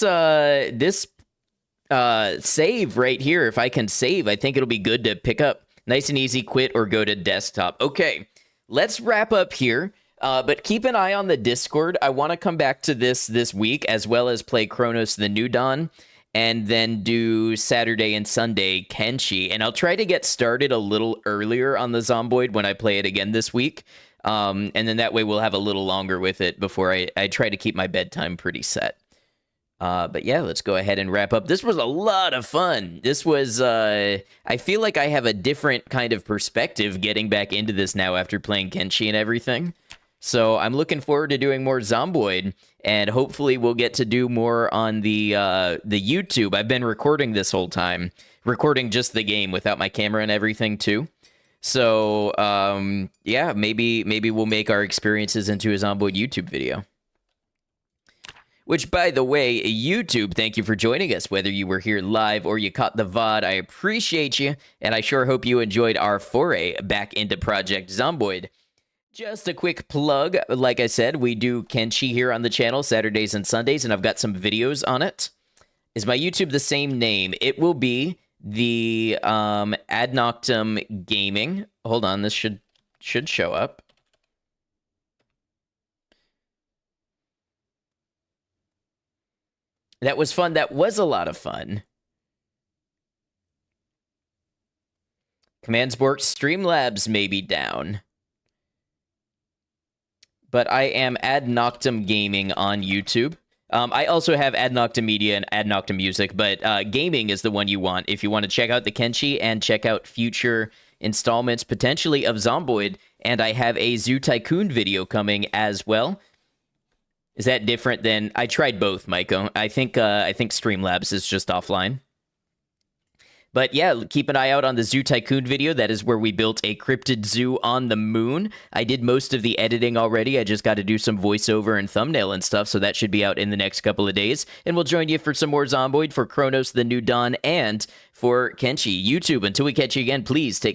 save right here, if I can save, I think it'll be good to pick up. Nice and easy, quit or go to desktop. Okay, let's wrap up here. But keep an eye on the Discord. I want to come back to this week, as well as play Chronos the New Dawn. And then do Saturday and Sunday Kenshi. And I'll try to get started a little earlier on the Zomboid when I play it again this week. And then that way we'll have a little longer with it before I try to keep my bedtime pretty set. But yeah, let's go ahead and wrap up. This was a lot of fun. This was, I feel like I have a different kind of perspective getting back into this now after playing Kenshi and everything. So I'm looking forward to doing more Zomboid, and hopefully we'll get to do more on the YouTube. I've been recording this whole time, recording just the game without my camera and everything too. So yeah, maybe we'll make our experiences into a Zomboid YouTube video. Which, by the way, YouTube, thank you for joining us, whether you were here live or you caught the VOD. I appreciate you, and I sure hope you enjoyed our foray back into Project Zomboid. Just a quick plug, like I said, we do Kenshi here on the channel Saturdays and Sundays, and I've got some videos on it. Is my YouTube the same name? It will be the Ad Noctem Gaming. Hold on, this should show up. That was fun. That was a lot of fun. Commandsport Streamlabs may be down. But I am Ad Noctem Gaming on YouTube. I also have Ad Noctem Media and Ad Noctem Music, but gaming is the one you want if you want to check out the Kenshi and check out future installments, potentially, of Zomboid. And I have a Zoo Tycoon video coming as well. Is that different than... I tried both, Maiko. I think Streamlabs is just offline. But yeah, keep an eye out on the Zoo Tycoon video. That is where we built a cryptid zoo on the moon. I did most of the editing already. I just got to do some voiceover and thumbnail and stuff, so that should be out in the next couple of days. And we'll join you for some more Zomboid, for Chronos: The New Dawn, and for Kenshi. YouTube, until we catch you again, please take